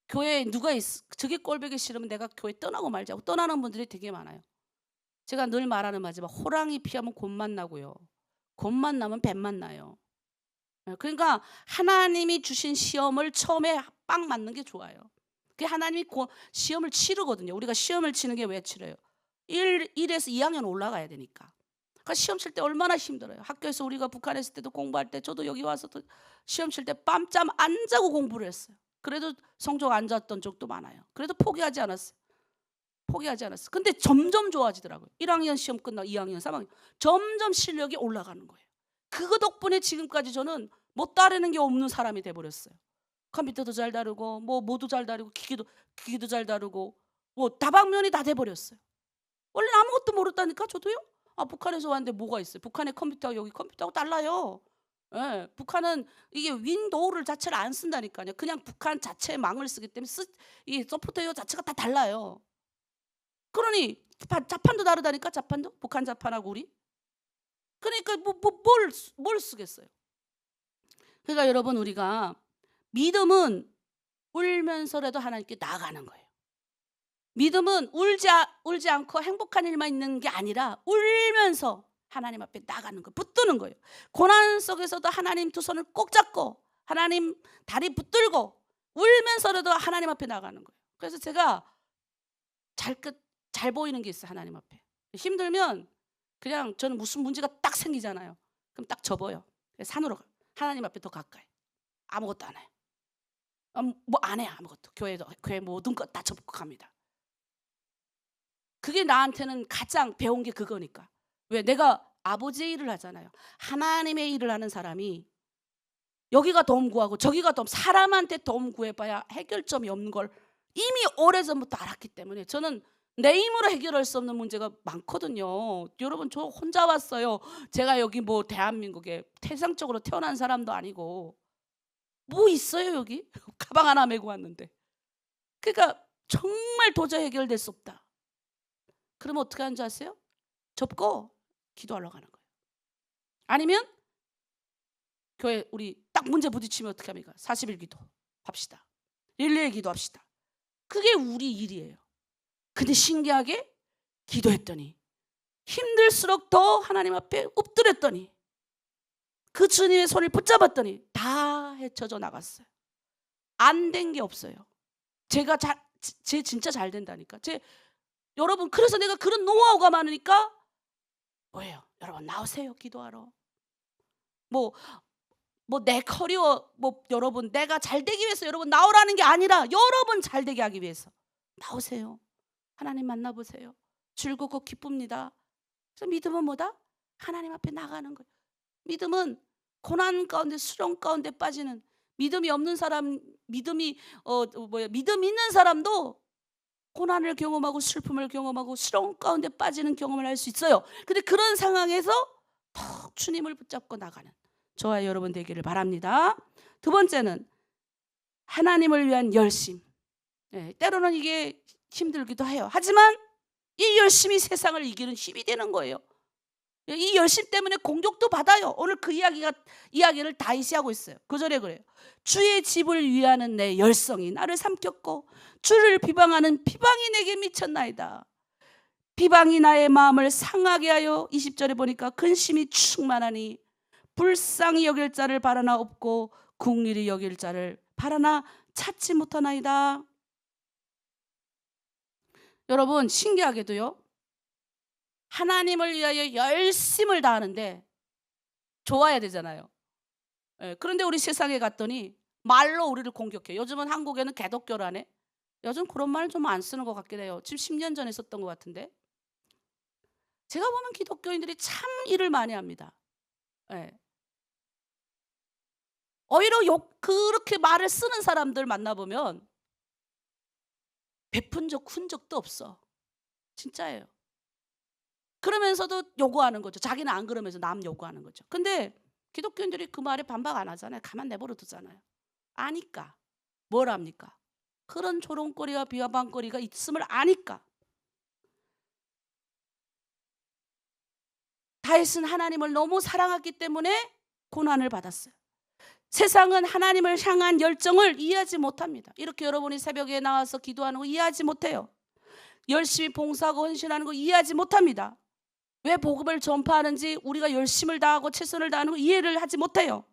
S1: 교회에 누가 저게 꼴보기 싫으면 내가 교회 떠나고 말자고 떠나는 분들이 되게 많아요. 제가 늘 말하는 마지막 호랑이 피하면 곰만 나고요. 곰만 나면 뱀만 나요. 그러니까 하나님이 주신 시험을 처음에 빵 맞는 게 좋아요. 그 하나님이 시험을 치르거든요. 우리가 시험을 치는 게 왜 치러요? 1에서 2학년 올라가야 되니까. 그러니까 시험 칠 때 얼마나 힘들어요. 학교에서 우리가 북한에 있을 때도 공부할 때 저도 여기 와서도 시험 칠 때 밤잠 안 자고 공부를 했어요. 그래도 성적 안 좋았던 적도 많아요. 그래도 포기하지 않았어요. 근데 점점 좋아지더라고요. 1학년 시험 끝나고 2학년, 3학년 점점 실력이 올라가는 거예요. 그거 덕분에 지금까지 저는 못 다루는 게 없는 사람이 돼버렸어요. 컴퓨터도 잘 다루고 뭐도 잘 다루고 기기도 잘 다루고 다방면이 다 돼버렸어요. 원래 아무것도 모르다니까 저도요. 북한에서 왔는데 뭐가 있어요? 북한의 컴퓨터하고 여기 컴퓨터하고 달라요. 예, 북한은 이게 윈도우를 자체를 안 쓴다니까요. 그냥 북한 자체의 망을 쓰기 때문에 이 소프트웨어 자체가 다 달라요. 그러니 자판도 다르다니까. 자판도 북한 자판하고 우리. 그러니까 뭘 쓰겠어요. 그러니까 여러분, 우리가 믿음은 울면서라도 하나님께 나아가는 거예요. 믿음은 울지 않고 행복한 일만 있는 게 아니라 울면서 하나님 앞에 나가는 거예요. 붙드는 거예요. 고난 속에서도 하나님 두 손을 꼭 잡고 하나님 다리 붙들고 울면서라도 하나님 앞에 나가는 거예요. 그래서 제가 잘 보이는 게 있어요. 하나님 앞에 힘들면 그냥 저는 무슨 문제가 딱 생기잖아요. 그럼 딱 접어요. 산으로 가. 하나님 앞에 더 가까이. 아무것도 안 해요. 뭐 안 해요. 아무것도. 교회 모든 것 다 접고 갑니다. 그게 나한테는 가장 배운 게 그거니까. 왜? 내가 아버지의 일을 하잖아요. 하나님의 일을 하는 사람이 여기가 도움 구하고 저기가 도움, 사람한테 도움 구해봐야 해결점이 없는 걸 이미 오래전부터 알았기 때문에 저는 내 힘으로 해결할 수 없는 문제가 많거든요. 여러분, 저 혼자 왔어요. 제가 여기 뭐 대한민국에 태생적으로 태어난 사람도 아니고 뭐 있어요 여기? 가방 하나 메고 왔는데. 그러니까 정말 도저히 해결될 수 없다. 그러면 어떻게 하는 줄 아세요? 접고 기도하러 가는 거예요. 아니면 교회 우리 딱 문제 부딪히면 어떻게 합니까? 40일 기도 합시다. 릴레이 기도합시다. 그게 우리 일이에요. 근데 신기하게 기도했더니 힘들수록 더 하나님 앞에 엎드렸더니 그 주님의 손을 붙잡았더니 다 헤쳐져 나갔어요. 안 된 게 없어요. 제가 진짜 잘 된다니까. 여러분, 그래서 내가 그런 노하우가 많으니까 뭐예요? 여러분 나오세요 기도하러. 뭐 내 커리어 여러분 내가 잘 되기 위해서 여러분 나오라는 게 아니라 여러분 잘 되게 하기 위해서 나오세요. 하나님 만나보세요. 즐겁고 기쁩니다. 그래서 믿음은 뭐다? 하나님 앞에 나가는 거예요. 믿음은 고난 가운데 수렁 가운데 빠지는, 믿음이 없는 사람, 믿음 있는 사람도 고난을 경험하고 슬픔을 경험하고 수렁 가운데 빠지는 경험을 할 수 있어요. 근데 그런 상황에서 더 주님을 붙잡고 나가는 저와 여러분 되기를 바랍니다. 두 번째는 하나님을 위한 열심. 때로는 이게 힘들기도 해요. 하지만 이 열심이 세상을 이기는 힘이 되는 거예요. 이 열심 때문에 공격도 받아요. 오늘 그 이야기를 다윗이 하고 있어요. 9절에 그래요. 주의 집을 위하는 내 열성이 나를 삼켰고 주를 비방하는 비방이 내게 미쳤나이다. 비방이 나의 마음을 상하게 하여 20절에 보니까 근심이 충만하니 불쌍히 여길 자를 바라나 없고 국률이 여길 자를 바라나 찾지 못하나이다. 여러분, 신기하게도요, 하나님을 위하여 열심을 다하는데 좋아야 되잖아요. 그런데 우리 세상에 갔더니 말로 우리를 공격해요. 요즘은 한국에는 개독교라네. 요즘 그런 말 좀 안 쓰는 것 같긴 해요. 지금 10년 전에 썼던 것 같은데. 제가 보면 기독교인들이 참 일을 많이 합니다. 오히려 그렇게 말을 쓰는 사람들 만나보면 베푼 적, 흔적도 없어. 진짜예요. 그러면서도 요구하는 거죠. 자기는 안 그러면서 남 요구하는 거죠. 근데 기독교인들이 그 말에 반박 안 하잖아요. 가만 내버려 두잖아요. 아니까. 뭘 합니까? 그런 조롱거리와 비방거리가 있음을 아니까. 다윗은 하나님을 너무 사랑했기 때문에 고난을 받았어요. 세상은 하나님을 향한 열정을 이해하지 못합니다. 이렇게 여러분이 새벽에 나와서 기도하는 거 이해하지 못해요. 열심히 봉사하고 헌신하는 거 이해하지 못합니다. 왜 복음을 전파하는지 우리가 열심을 다하고 최선을 다하는 거 이해를 하지 못해요.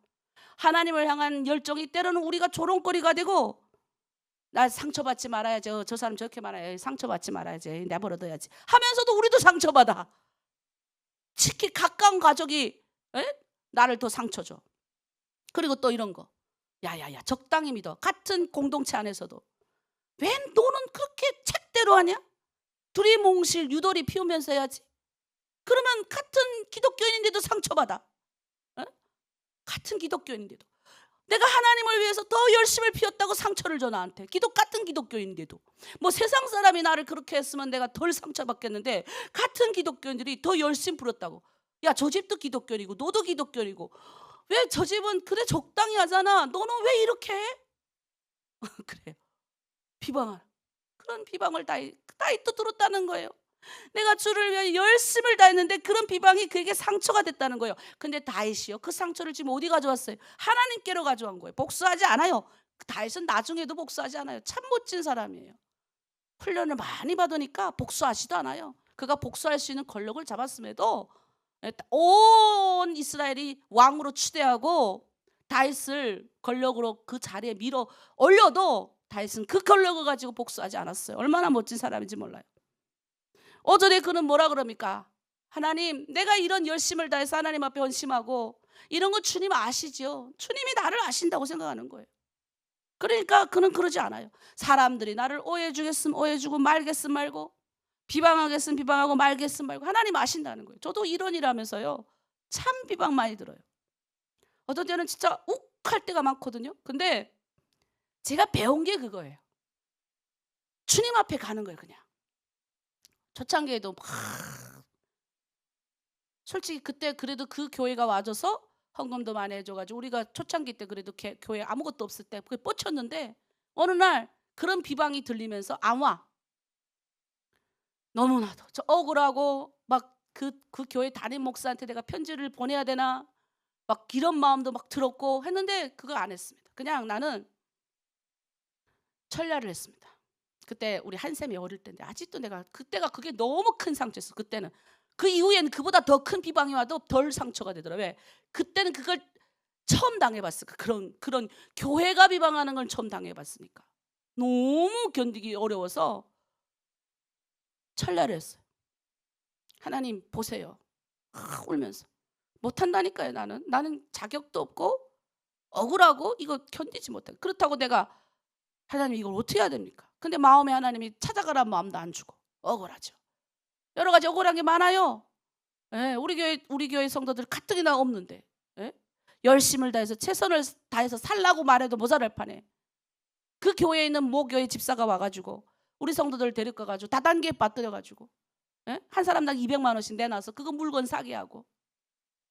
S1: 하나님을 향한 열정이 때로는 우리가 조롱거리가 되고, 나 상처받지 말아야지, 저 사람 저렇게 말아야지, 상처받지 말아야지, 내버려둬야지 하면서도 우리도 상처받아. 특히 가까운 가족이 나를 더 상처 줘. 그리고 또 이런 거, 야야야 적당히 믿어. 같은 공동체 안에서도 왜 너는 그렇게 책대로 하냐? 두리뭉실 유도리 피우면서 해야지. 그러면 같은 기독교인인데도 상처받아. 같은 기독교인인데도 내가 하나님을 위해서 더 열심을 피웠다고 상처를 줘 나한테. 같은 기독교인인데도 뭐 세상 사람이 나를 그렇게 했으면 내가 덜 상처받겠는데 같은 기독교인들이 더 열심 부렸다고. 야, 저 집도 기독교인이고 너도 기독교인이고 왜 저 집은 그래 적당히 하잖아, 너는 왜 이렇게 해? 그래요. 비방을, 그런 비방을 다윗도 들었다는 거예요. 내가 주를 위해 열심을 다했는데 그런 비방이 그에게 상처가 됐다는 거예요. 근데 다윗이요, 그 상처를 지금 어디 가져왔어요? 하나님께로 가져온 거예요. 복수하지 않아요. 다윗은 나중에도 복수하지 않아요. 참 멋진 사람이에요. 훈련을 많이 받으니까 복수하지도 않아요. 그가 복수할 수 있는 권력을 잡았음에도 온 이스라엘이 왕으로 추대하고 다윗을 권력으로 그 자리에 밀어 올려도 다윗은 그 권력을 가지고 복수하지 않았어요. 얼마나 멋진 사람인지 몰라요. 5절에 그는 뭐라 그럽니까? 하나님, 내가 이런 열심을 다해서 하나님 앞에 헌심하고 이런 거 주님 아시죠? 주님이 나를 아신다고 생각하는 거예요. 그러니까 그는 그러지 않아요. 사람들이 나를 오해해 주겠으면 오해해 주고 말겠으면 말고 비방하겠으면 비방하고 말겠으면 말고 하나님 아신다는 거예요. 저도 이런 일하면서요, 참 비방 많이 들어요. 어떤 때는 진짜 욱할 때가 많거든요. 근데 제가 배운 게 그거예요. 주님 앞에 가는 거예요. 그냥 초창기에도 막 솔직히 그때 그래도 그 교회가 와줘서 헌금도 많이 해줘가지고 우리가 초창기 때 그래도 교회 아무것도 없을 때 그게 뻗쳤는데 어느 날 그런 비방이 들리면서 안 와. 너무나도 저 억울하고 막 그 교회 담임 목사한테 내가 편지를 보내야 되나 막 이런 마음도 막 들었고 했는데 그거 안 했습니다. 그냥 나는 철야를 했습니다. 그때 우리 한샘이 어릴 때인데 아직도 내가 그때가 그게 너무 큰 상처였어. 그때는 그 이후에는 그보다 더 큰 비방이 와도 덜 상처가 되더라. 왜? 그때는 그걸 처음 당해봤으니까. 그런 교회가 비방하는 걸 처음 당해봤으니까 너무 견디기 어려워서 철야를 했어요. 하나님 보세요. 울면서 못한다니까요. 나는 자격도 없고 억울하고 이거 견디지 못해. 그렇다고 내가 하나님 이걸 어떻게 해야 됩니까? 근데 마음에 하나님이 찾아가라는 마음도 안 주고 억울하죠. 여러 가지 억울한 게 많아요. 예, 우리 교회 성도들 가뜩이나 없는데, 예? 열심을 다해서 최선을 다해서 살라고 말해도 모자랄 판에 그 교회에 있는 모교회 집사가 와가지고 우리 성도들 데려가가지고 다단계에 빠뜨려가지고, 예? 한 사람당 200만 원씩 내놔서 그거 물건 사게 하고,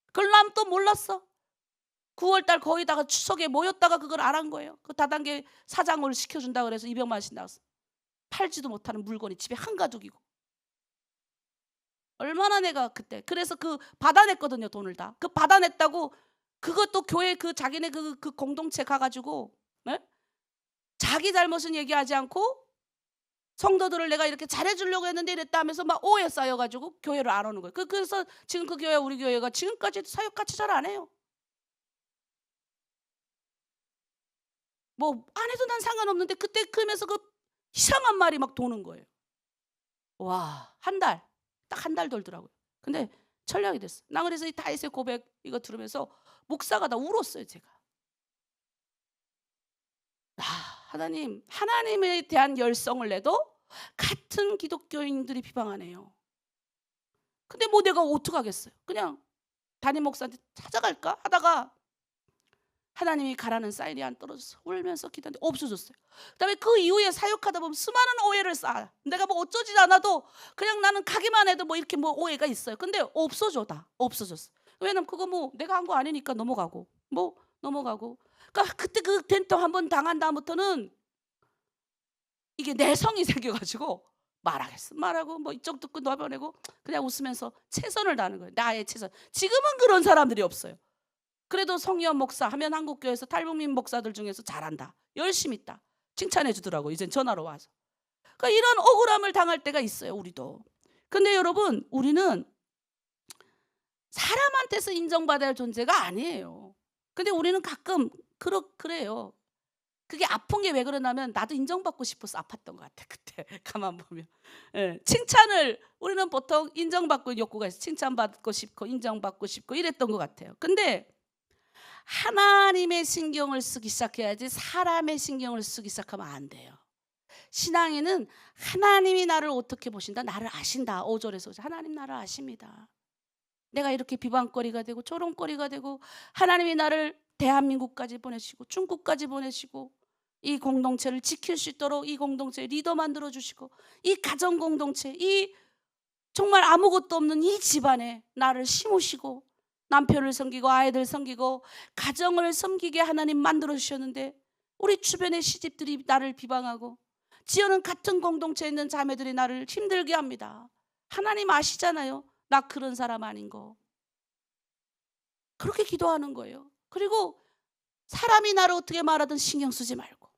S1: 그걸 난 또 몰랐어. 9월달 거의 다가 추석에 모였다가 그걸 알은 거예요. 그 다단계 사장을 시켜준다 그래서 200만 원씩 나왔어. 팔지도 못하는 물건이 집에 한가득이고. 얼마나 내가 그때 그래서 그 받아냈거든요. 돈을 다. 그 받아냈다고 그것도 교회 그 자기네 그 공동체 가가지고, 네? 자기 잘못은 얘기하지 않고 성도들을 내가 이렇게 잘해주려고 했는데 이랬다 하면서 막 오해 쌓여가지고 교회를 안 오는 거예요. 그래서 지금 그 교회 우리 교회가 지금까지 사역 같이 잘 안 해요. 뭐 안 해도 난 상관없는데 그때 그러면서 그 이상한 말이 막 도는 거예요. 와, 딱 한 달 돌더라고요. 근데 철량이 됐어. 나 그래서 이 다윗의 고백 이거 들으면서 목사가 다 울었어요. 제가. 하나님, 하나님에 대한 열성을 내도 같은 기독교인들이 비방하네요. 근데 뭐 내가 어떡하겠어요. 그냥 담임 목사한테 찾아갈까 하다가 하나님이 가라는 사인이 안 떨어졌어. 울면서 기도했는데 없어졌어요. 그다음에 그 이후에 사역하다 보면 수많은 오해를 쌓아. 내가 뭐 어쩌지 않아도 그냥 나는 가기만 해도 뭐 이렇게 뭐 오해가 있어요. 근데 없어져. 다 없어졌어. 왜냐면 그거 뭐 내가 한 거 아니니까 넘어가고 뭐 넘어가고. 그러니까 그때 그 된통 한번 당한 다음부터는 이게 내성이 생겨가지고 말하겠어. 말하고 뭐 이쪽 듣고 넘어내고 그냥 웃으면서 최선을 다하는 거예요. 나의 최선. 지금은 그런 사람들이 없어요. 그래도 성희연 목사 하면 한국교회에서 탈북민 목사들 중에서 잘한다. 열심히 있다. 칭찬해 주더라고. 이젠 전화로 와서. 그러니까 이런 억울함을 당할 때가 있어요. 우리도. 근데 여러분, 우리는 사람한테서 인정받아야 할 존재가 아니에요. 근데 우리는 가끔 그래요. 그게 아픈 게 왜 그러냐면 나도 인정받고 싶어서 아팠던 것 같아. 그때 가만 보면. 예, 칭찬을 우리는 보통 인정받고 욕구가 있어. 칭찬받고 싶고 인정받고 싶고 이랬던 것 같아요. 근데 하나님의 신경을 쓰기 시작해야지 사람의 신경을 쓰기 시작하면 안 돼요. 신앙에는 하나님이 나를 어떻게 보신다? 나를 아신다. 5절에서 하나님 나를 아십니다. 내가 이렇게 비방거리가 되고 조롱거리가 되고 하나님이 나를 대한민국까지 보내시고 중국까지 보내시고 이 공동체를 지킬 수 있도록 이 공동체의 리더 만들어주시고 이 가정 공동체 이 정말 아무것도 없는 이 집안에 나를 심으시고 남편을 섬기고 아이들 섬기고 가정을 섬기게 하나님 만들어주셨는데 우리 주변의 시집들이 나를 비방하고 지어는 같은 공동체에 있는 자매들이 나를 힘들게 합니다. 하나님 아시잖아요. 나 그런 사람 아닌 거. 그렇게 기도하는 거예요. 그리고 사람이 나를 어떻게 말하든 신경 쓰지 말고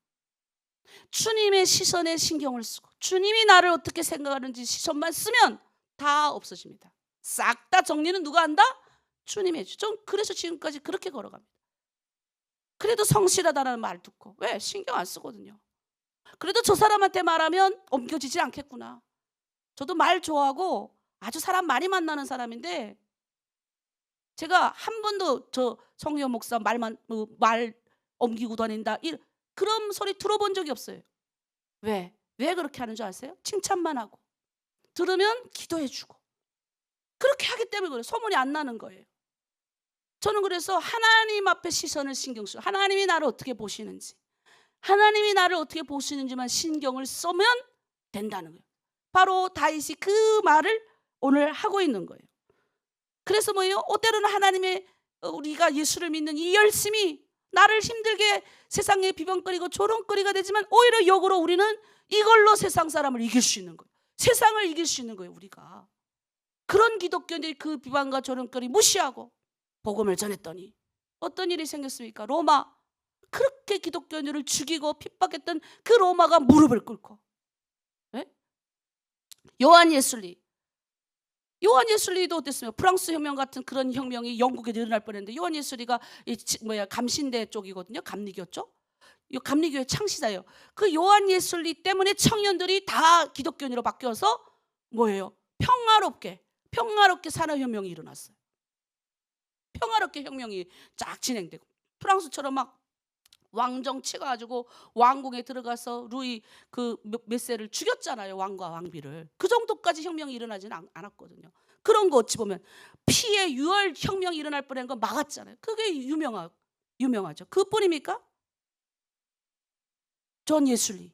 S1: 주님의 시선에 신경을 쓰고 주님이 나를 어떻게 생각하는지 시선만 쓰면 다 없어집니다. 싹 다 정리는 누가 한다? 주님이 해주죠. 그래서 지금까지 그렇게 걸어갑니다. 그래도 성실하다는 말 듣고 왜? 신경 안 쓰거든요. 그래도 저 사람한테 말하면 옮겨지지 않겠구나. 저도 말 좋아하고 아주 사람 많이 만나는 사람인데 제가 한 번도 저 성령 목사 말 옮기고 다닌다 그런 소리 들어본 적이 없어요. 왜? 왜 그렇게 하는 줄 아세요? 칭찬만 하고 들으면 기도해 주고 그렇게 하기 때문에 그래요. 소문이 안 나는 거예요. 저는 그래서 하나님 앞에 시선을 신경 써요. 하나님이 나를 어떻게 보시는지, 하나님이 나를 어떻게 보시는지만 신경을 쓰면 된다는 거예요. 바로 다윗이 그 말을 오늘 하고 있는 거예요. 그래서 뭐예요? 때로는 하나님의 우리가 예수를 믿는 이 열심이 나를 힘들게 세상에 비방거리고 조롱거리가 되지만 오히려 역으로 우리는 이걸로 세상 사람을 이길 수 있는 거예요. 세상을 이길 수 있는 거예요. 우리가 그런 기독교인들이 그 비방과 조롱거리 무시하고 복음을 전했더니 어떤 일이 생겼습니까? 로마, 그렇게 기독교인들을 죽이고 핍박했던 그 로마가 무릎을 꿇고, 네? 요한 예술리도 어땠습니까? 프랑스 혁명 같은 그런 혁명이 영국에 일어날 뻔했는데 요한 예술리가 감신대 쪽이거든요. 감리교죠. 이 감리교의 창시자예요. 그 요한 예술리 때문에 청년들이 다 기독교인으로 바뀌어서 뭐예요? 평화롭게 산업혁명이 일어났어요. 평화롭게 혁명이 쫙 진행되고 프랑스처럼 막 왕정치가 가지고 왕궁에 들어가서 루이 몇 세를 죽였잖아요. 왕과 왕비를. 그 정도까지 혁명이 일어나지는 않았거든요. 그런 거 어찌 보면 피해 유월 혁명이 일어날 뻔한 건 막았잖아요. 그게 유명하죠. 그뿐입니까? 존 예술리.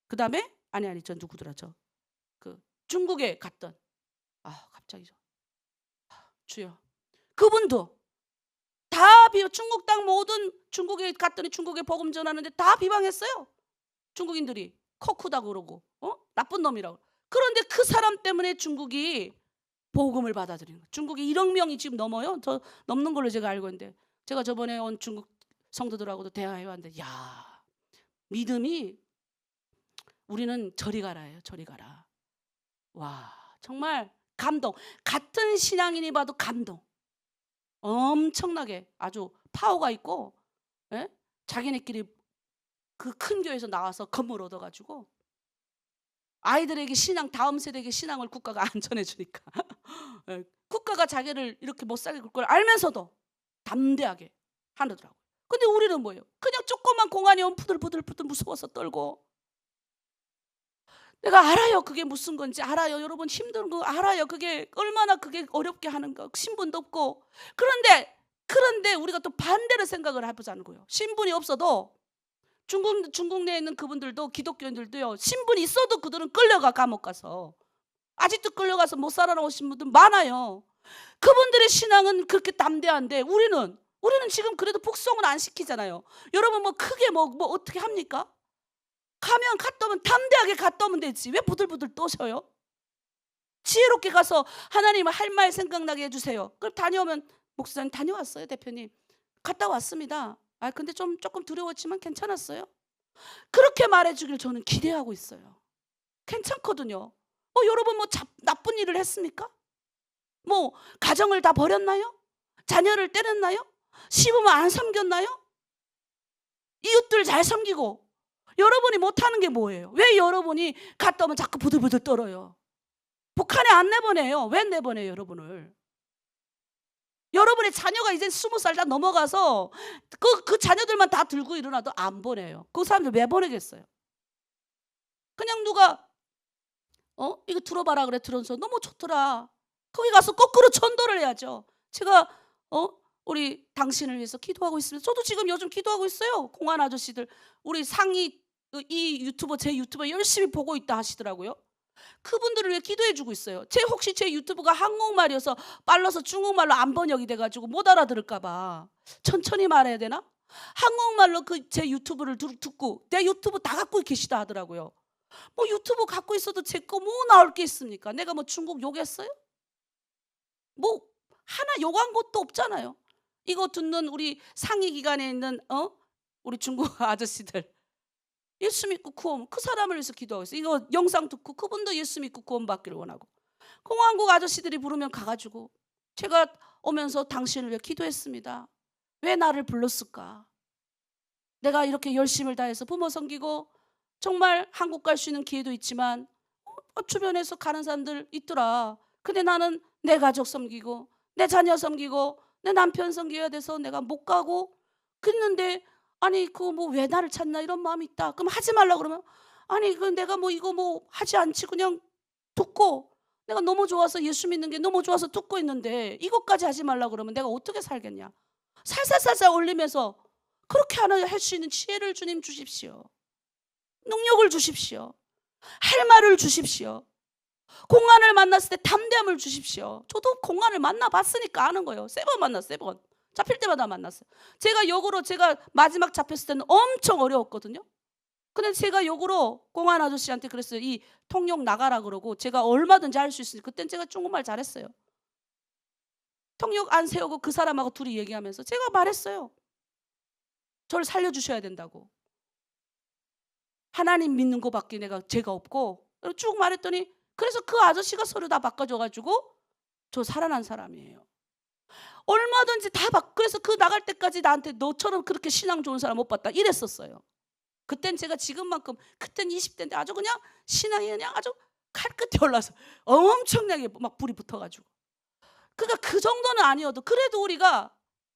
S1: 그 다음에 저 누구더라 그 중국에 갔던 갑자기 주여 그분도 다 중국 땅 모든 중국에 갔더니 중국에 복음 전하는데 다 비방했어요. 중국인들이 커크다 그러고 나쁜 놈이라고. 그런데 그 사람 때문에 중국이 복음을 받아들이는 거예요. 중국이 1억 명이 지금 넘어요. 더 넘는 걸로 제가 알고 있는데 제가 저번에 온 중국 성도들하고도 대화해 왔는데 야 믿음이 우리는 저리 가라예요. 저리 가라. 와 정말 감동. 같은 신앙인이 봐도 감동. 엄청나게 아주 파워가 있고 자기네끼리 그 큰 교회에서 나와서 건물 얻어가지고 아이들에게 다음 세대에게 신앙을 국가가 안 전해주니까 국가가 자기를 이렇게 못 살게 굴 걸 알면서도 담대하게 하더라고요. 근데 우리는 뭐예요? 그냥 조그만 공안이 오면 부들부들 무서워서 떨고. 내가 알아요. 그게 무슨 건지 알아요. 여러분 힘든 거 알아요. 그게 얼마나 그게 어렵게 하는 거. 신분도 없고. 그런데 우리가 또 반대로 생각을 해보자는 거예요. 신분이 없어도 중국 내에 있는 그분들도 기독교인들도요. 신분이 있어도 그들은 끌려가 감옥 가서. 아직도 끌려가서 못 살아나오신 분들 많아요. 그분들의 신앙은 그렇게 담대한데 우리는 지금 그래도 북송은 안 시키잖아요. 여러분 뭐 크게 뭐 어떻게 합니까? 갔다 오면 담대하게 갔다 오면 되지. 왜 부들부들 떠셔요? 지혜롭게 가서 하나님 할 말 생각나게 해주세요. 그럼 다녀오면 목사님 다녀왔어요 대표님. 갔다 왔습니다. 근데 조금 두려웠지만 괜찮았어요. 그렇게 말해주길 저는 기대하고 있어요. 괜찮거든요. 여러분 뭐 나쁜 일을 했습니까? 뭐 가정을 다 버렸나요? 자녀를 때렸나요? 시부모 안 섬겼나요? 이웃들 잘 섬기고 여러분이 못하는 게 뭐예요? 왜 여러분이 갔다 오면 자꾸 부들부들 떨어요? 북한에 안 내보내요. 왜 내보내요 여러분을? 여러분의 자녀가 이제 20살 다 넘어가서 그 자녀들만 다 들고 일어나도 안 보내요. 그 사람들 왜 보내겠어요? 그냥 누가 이거 들어봐라 그래 들어서 너무 좋더라. 거기 가서 거꾸로 전도를 해야죠. 제가 우리 당신을 위해서 기도하고 있습니다. 저도 지금 요즘 기도하고 있어요. 공안 아저씨들 우리 상위 제 유튜버 열심히 보고 있다 하시더라고요. 그분들을 위해 기도해주고 있어요. 혹시 제 유튜브가 한국말이어서 빨라서 중국말로 안 번역이 돼가지고 못 알아들을까봐 천천히 말해야 되나? 한국말로 제 유튜브를 듣고 내 유튜브 다 갖고 계시다 하더라고요. 뭐 유튜브 갖고 있어도 제 거 뭐 나올 게 있습니까? 내가 뭐 중국 욕했어요? 뭐 하나 욕한 것도 없잖아요. 이거 듣는 우리 상위 기관에 있는 우리 중국 아저씨들 예수 믿고 구원, 그 사람을 위해서 기도하고 있어요. 이거 영상 듣고 그분도 예수 믿고 구원 받기를 원하고 공화국 아저씨들이 부르면 가가지고 제가 오면서 당신을 위해 기도했습니다. 왜 나를 불렀을까? 내가 이렇게 열심을 다해서 부모 섬기고 정말 한국 갈 수 있는 기회도 있지만 주변에서 가는 사람들 있더라. 근데 나는 내 가족 섬기고 내 자녀 섬기고 내 남편 섬겨야 돼서 내가 못 가고 그랬는데, 아니 그거 뭐 왜 나를 찾나 이런 마음이 있다. 그럼 하지 말라 그러면, 아니 그 내가 뭐 이거 뭐 하지 않지 그냥 듣고, 내가 너무 좋아서 예수 믿는 게 너무 좋아서 듣고 있는데 이것까지 하지 말라 그러면 내가 어떻게 살겠냐. 살살살살 올리면서 그렇게 할 수 있는 지혜를 주님 주십시오. 능력을 주십시오. 할 말을 주십시오. 공안을 만났을 때 담대함을 주십시오. 저도 공안을 만나봤으니까 아는 거예요. 3번 만났어요. 3번. 잡힐 때마다 만났어요. 제가 역으로 제가 마지막 잡혔을 때는 엄청 어려웠거든요. 근데 제가 역으로 공안 아저씨한테 그랬어요. 이 통역 나가라 그러고, 제가 얼마든지 할 수 있으니 그땐 제가 중국말 잘했어요. 통역 안 세우고 그 사람하고 둘이 얘기하면서 제가 말했어요. 저를 살려주셔야 된다고. 하나님 믿는 거밖에 내가 죄가 없고 쭉 말했더니, 그래서 그 아저씨가 서류 다 바꿔줘가지고 저 살아난 사람이에요. 얼마든지 다 그래서 그 나갈 때까지 나한테 너처럼 그렇게 신앙 좋은 사람 못 봤다 이랬었어요. 그땐 제가 지금만큼, 그땐 20대인데 아주 그냥 신앙이 그냥 아주 칼끝이 올라서 엄청나게 막 불이 붙어가지고, 그러니까 그 정도는 아니어도 그래도 우리가,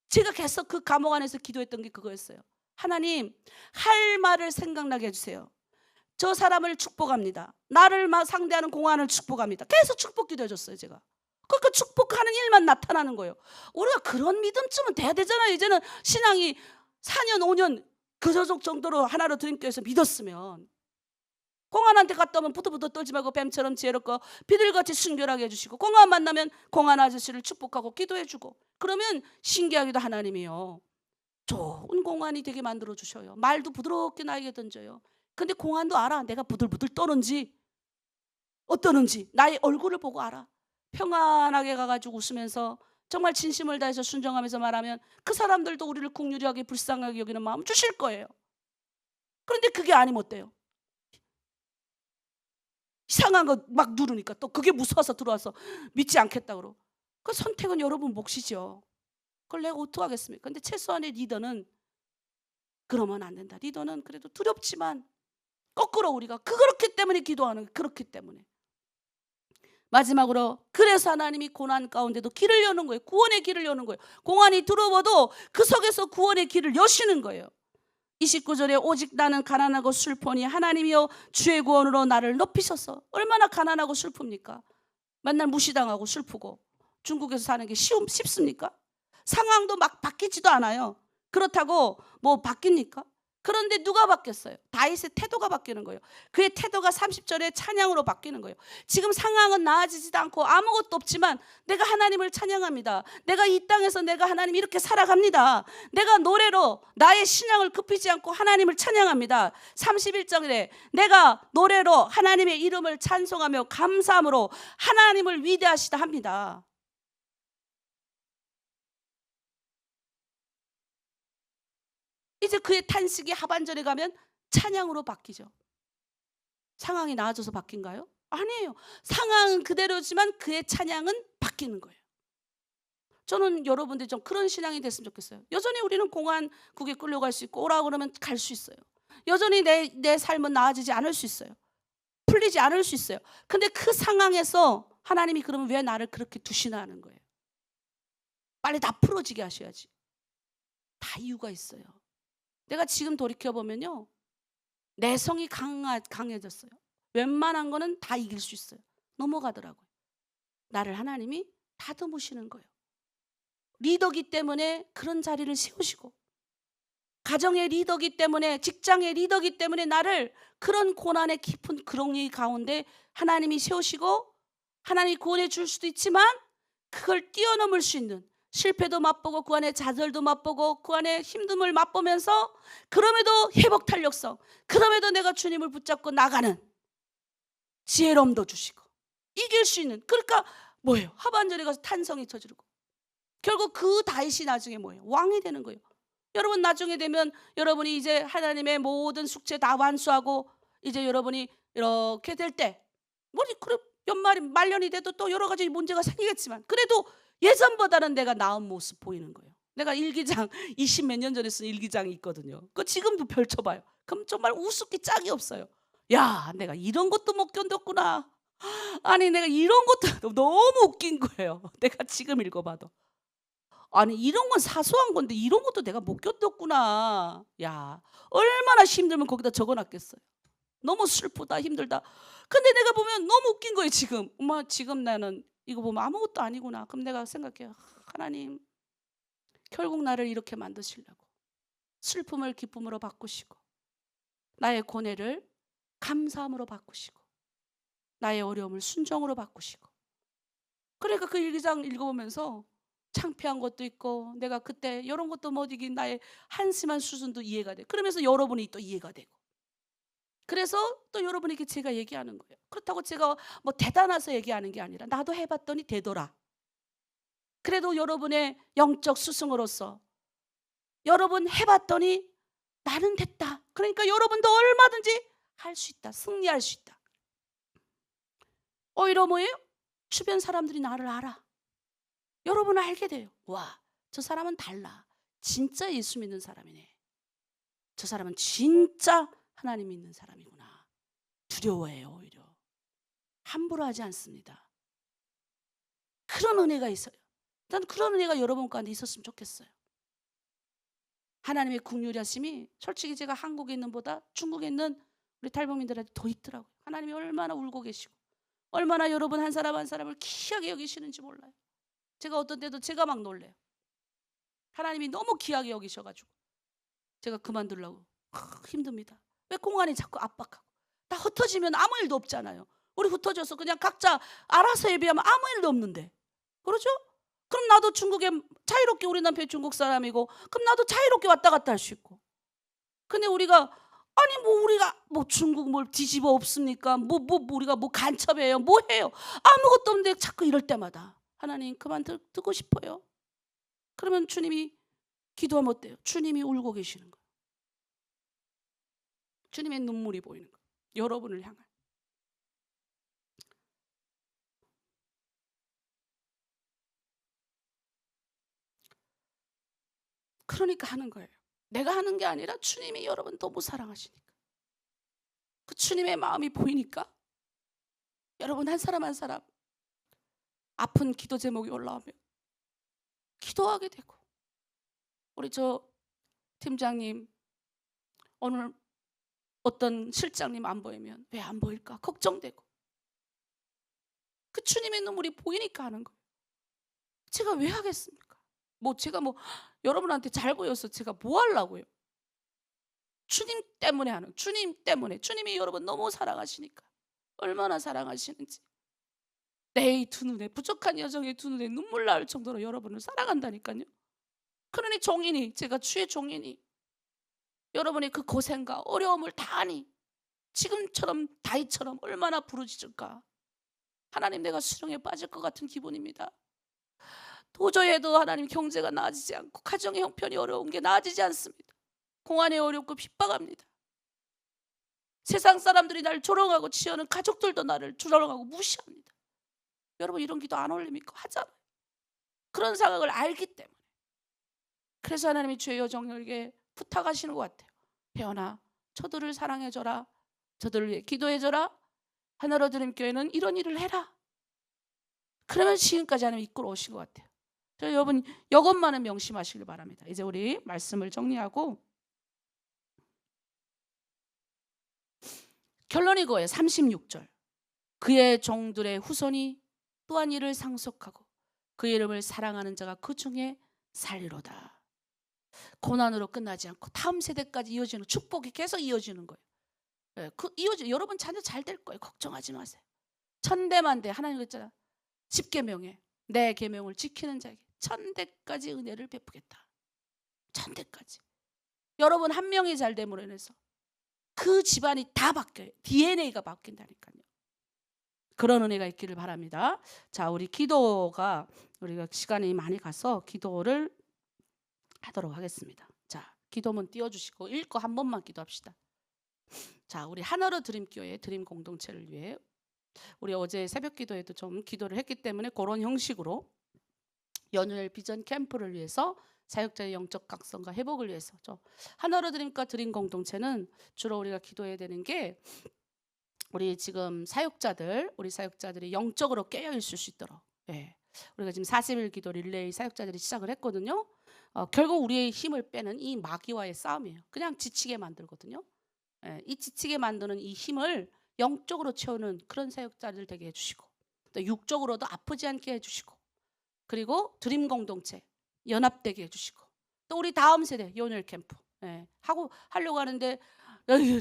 S1: 제가 계속 그 감옥 안에서 기도했던 게 그거였어요. 하나님, 할 말을 생각나게 해주세요. 저 사람을 축복합니다. 나를 상대하는 공안을 축복합니다. 계속 축복 기도해줬어요 제가. 그러니까 축복하는 일만 나타나는 거예요. 우리가 그런 믿음쯤은 돼야 되잖아요. 이제는 신앙이 4년 5년 그 정도로 하나로 주님께서 믿었으면, 공안한테 갔다 오면 부들부들 떨지 말고 뱀처럼 지혜롭고 비둘같이 순결하게 해주시고, 공안 만나면 공안 아저씨를 축복하고 기도해주고, 그러면 신기하게도 하나님이요 좋은 공안이 되게 만들어 주셔요. 말도 부드럽게 나에게 던져요. 근데 공안도 알아. 내가 부들부들 떠는지 어떠는지 나의 얼굴을 보고 알아. 평안하게 가가지고 웃으면서 정말 진심을 다해서 순종하면서 말하면 그 사람들도 우리를 긍휼하게 불쌍하게 여기는 마음 주실 거예요. 그런데 그게 아니면 어때요? 이상한 거 막 누르니까 또 그게 무서워서 들어와서 믿지 않겠다 그러고. 그 선택은 여러분 몫이죠. 그걸 내가 어떡하겠습니까? 근데 최소한의 리더는 그러면 안 된다. 리더는 그래도 두렵지만 거꾸로 우리가 그렇기 때문에 기도하는, 그렇기 때문에. 마지막으로, 그래서 하나님이 고난 가운데도 길을 여는 거예요. 구원의 길을 여는 거예요. 공안이 두려워도 그 속에서 구원의 길을 여시는 거예요. 29절에 오직 나는 가난하고 슬퍼니 하나님이여 주의 구원으로 나를 높이셔서. 얼마나 가난하고 슬픕니까? 맨날 무시당하고 슬프고. 중국에서 사는 게 쉽습니까? 상황도 막 바뀌지도 않아요. 그렇다고 뭐 바뀝니까? 그런데 누가 바뀌었어요? 다윗의 태도가 바뀌는 거예요. 그의 태도가 30절에 찬양으로 바뀌는 거예요. 지금 상황은 나아지지도 않고 아무것도 없지만 내가 하나님을 찬양합니다. 내가 이 땅에서 내가 하나님 이렇게 살아갑니다. 내가 노래로 나의 신앙을 굽히지 않고 하나님을 찬양합니다. 31절에 내가 노래로 하나님의 이름을 찬송하며 감사함으로 하나님을 위대하시다 합니다. 이제 그의 탄식이 하반절에 가면 찬양으로 바뀌죠. 상황이 나아져서 바뀐가요? 아니에요. 상황은 그대로지만 그의 찬양은 바뀌는 거예요. 저는 여러분들이 좀 그런 신앙이 됐으면 좋겠어요. 여전히 우리는 공안국에 끌려갈 수 있고 오라고 그러면 갈 수 있어요. 여전히 내 삶은 나아지지 않을 수 있어요. 풀리지 않을 수 있어요. 근데 그 상황에서 하나님이 그러면 왜 나를 그렇게 두시나 하는 거예요. 빨리 다 풀어지게 하셔야지. 다 이유가 있어요. 내가 지금 돌이켜보면요, 내성이 강해졌어요. 웬만한 거는 다 이길 수 있어요. 넘어가더라고요. 나를 하나님이 다듬으시는 거예요. 리더기 때문에 그런 자리를 세우시고, 가정의 리더기 때문에, 직장의 리더기 때문에 나를 그런 고난의 깊은 그렁이 가운데 하나님이 세우시고, 하나님이 구원해 줄 수도 있지만 그걸 뛰어넘을 수 있는, 실패도 맛보고 그 안에 좌절도 맛보고 그 안에 힘듦을 맛보면서, 그럼에도 회복 탄력성, 그럼에도 내가 주님을 붙잡고 나가는 지혜로움도 주시고 이길 수 있는. 그러니까 뭐예요? 하반절에 가서 탄성이 쳐지르고 결국 그 다윗이 나중에 뭐예요? 왕이 되는 거예요. 여러분 나중에 되면 여러분이 이제 하나님의 모든 숙제 다 완수하고 이제 여러분이 이렇게 될 때, 뭐 그래 연말이 말년이 돼도 또 여러 가지 문제가 생기겠지만 그래도 예전보다는 내가 나은 모습 보이는 거예요. 내가 일기장 20몇 년 전에 쓴 일기장이 있거든요. 그거 지금도 펼쳐봐요. 그럼 정말 우습기 짝이 없어요. 야, 내가 이런 것도 못 견뎠구나. 아니 내가 이런 것도 너무 웃긴 거예요. 내가 지금 읽어봐도. 아니 이런 건 사소한 건데 이런 것도 내가 못 견뎠구나. 야 얼마나 힘들면 거기다 적어놨겠어요. 너무 슬프다 힘들다. 근데 내가 보면 너무 웃긴 거예요 지금. 엄마 지금 나는 이거 보면 아무것도 아니구나. 그럼 내가 생각해요. 하나님 결국 나를 이렇게 만드시려고 슬픔을 기쁨으로 바꾸시고 나의 고뇌를 감사함으로 바꾸시고 나의 어려움을 순종으로 바꾸시고 그러니까 그 일기장 읽어보면서 창피한 것도 있고 내가 그때 이런 것도 못 이긴 나의 한심한 수준도 이해가 돼. 그러면서 여러분이 또 이해가 되고 그래서 또 여러분에게 제가 얘기하는 거예요. 그렇다고 제가 뭐 대단해서 얘기하는 게 아니라 나도 해봤더니 되더라. 그래도 여러분의 영적 스승으로서 여러분 해봤더니 나는 됐다. 그러니까 여러분도 얼마든지 할 수 있다. 승리할 수 있다. 오히려 뭐예요? 주변 사람들이 나를 알아. 여러분을 알게 돼요. 와, 저 사람은 달라. 진짜 예수 믿는 사람이네. 저 사람은 진짜 하나님 믿는 사람이구나. 두려워해요. 오히려 함부로 하지 않습니다. 그런 은혜가 있어요. 난 그런 은혜가 여러분 가운데 있었으면 좋겠어요. 하나님의 긍휼하심이 솔직히 제가 한국에 있는 보다 중국에 있는 우리 탈북민들한테 더 있더라고요. 하나님이 얼마나 울고 계시고 얼마나 여러분 한 사람 한 사람을 귀하게 여기시는지 몰라요. 제가 어떤 때도 제가 막 놀래요. 하나님이 너무 귀하게 여기셔가지고 제가 그만두려고 힘듭니다. 왜 공안이 자꾸 압박하고 다 흩어지면 아무 일도 없잖아요. 우리 흩어져서 그냥 각자 알아서 예배하면 아무 일도 없는데 그렇죠? 그럼 나도 중국에 자유롭게 우리 남편이 중국 사람이고 그럼 나도 자유롭게 왔다 갔다 할 수 있고 근데 우리가 아니 뭐 우리가 뭐 중국 뭘 뒤집어 엎습니까? 뭐 우리가 뭐 간첩해요? 뭐 해요? 아무것도 없는데 자꾸 이럴 때마다 하나님 그만 듣고 싶어요. 그러면 주님이 기도하면 어때요? 주님이 울고 계시는 거예요. 주님의 눈물이 보이는 거예요. 여러분을 향한. 그러니까 하는 거예요. 내가 하는 게 아니라 주님이 여러분 너무 사랑하시니까. 그 주님의 마음이 보이니까 여러분 한 사람 한 사람 아픈 기도 제목이 올라오면 기도하게 되고 우리 저 팀장님 오늘 어떤 실장님 안 보이면 왜 안 보일까 걱정되고 그 주님의 눈물이 보이니까 하는 거예요. 제가 왜 하겠습니까? 뭐 제가 뭐 여러분한테 잘 보여서 제가 뭐 하려고요? 주님 때문에 하는 주님 때문에 주님이 여러분 너무 사랑하시니까 얼마나 사랑하시는지 내 이 두 눈에 부족한 여정의 두 눈에 눈물 나올 정도로 여러분을 사랑한다니까요. 그러니 종인이 제가 주의 종인이 여러분의 그 고생과 어려움을 다 아니 지금처럼 다윗처럼 얼마나 부르짖을까. 하나님 내가 수렁에 빠질 것 같은 기분입니다. 도저히 해도 하나님 경제가 나아지지 않고 가정의 형편이 어려운 게 나아지지 않습니다. 공안이 어렵고 핍박합니다. 세상 사람들이 나를 조롱하고 치여는 가족들도 나를 조롱하고 무시합니다. 여러분 이런 기도 안 올립니까? 하잖아요. 그런 상황을 알기 때문에 그래서 하나님이 주의 여종에게 부탁하시는 것 같아요. 혜원아 저들을 사랑해줘라. 저들을 위해 기도해줘라. 하나로 드림 교회는 이런 일을 해라. 그러면 지금까지 하나님 이끌어 오신 것 같아요. 여러분 이것만은 명심하시길 바랍니다. 이제 우리 말씀을 정리하고 결론이 이거예요. 36절 그의 종들의 후손이 또한 이를 상속하고 그 이름을 사랑하는 자가 그 중에 살리로다. 고난으로 끝나지 않고 다음 세대까지 이어지는 축복이 계속 이어지는 거예요. 여러분 자녀 잘 될 거예요. 걱정하지 마세요. 천대만대 하나님 그랬잖아. 10계명에 내 계명을 지키는 자에게 천대까지 은혜를 베푸겠다. 천대까지. 여러분 한 명이 잘 됨으로 인해서 그 집안이 다 바뀌어요. DNA가 바뀐다니까요. 그런 은혜가 있기를 바랍니다. 자, 우리 기도가 우리가 시간이 많이 가서 기도를 하도록 하겠습니다. 자, 기도문 띄워주시고 읽고 한 번만 기도합시다. 자, 우리 하나로 드림교회 드림 공동체를 위해 우리 어제 새벽 기도에도 좀 기도를 했기 때문에 그런 형식으로 연휴일 비전 캠프를 위해서 사역자의 영적 각성과 회복을 위해서 하나로 드림과 드림 공동체는 주로 우리가 기도해야 되는 게 우리 지금 사역자들, 우리 사역자들이 영적으로 깨어 있을 수 있도록, 예. 우리가 지금 40일 기도 릴레이 사역자들이 시작을 했거든요. 결국 우리의 힘을 빼는 이 마귀와의 싸움이에요. 그냥 지치게 만들거든요. 예, 이 지치게 만드는 이 힘을 영적으로 채우는 그런 사역자들 되게 해주시고, 또 육적으로도 아프지 않게 해주시고, 그리고 드림 공동체 연합되게 해주시고, 또 우리 다음 세대 요늘 캠프, 예, 하려고 하는데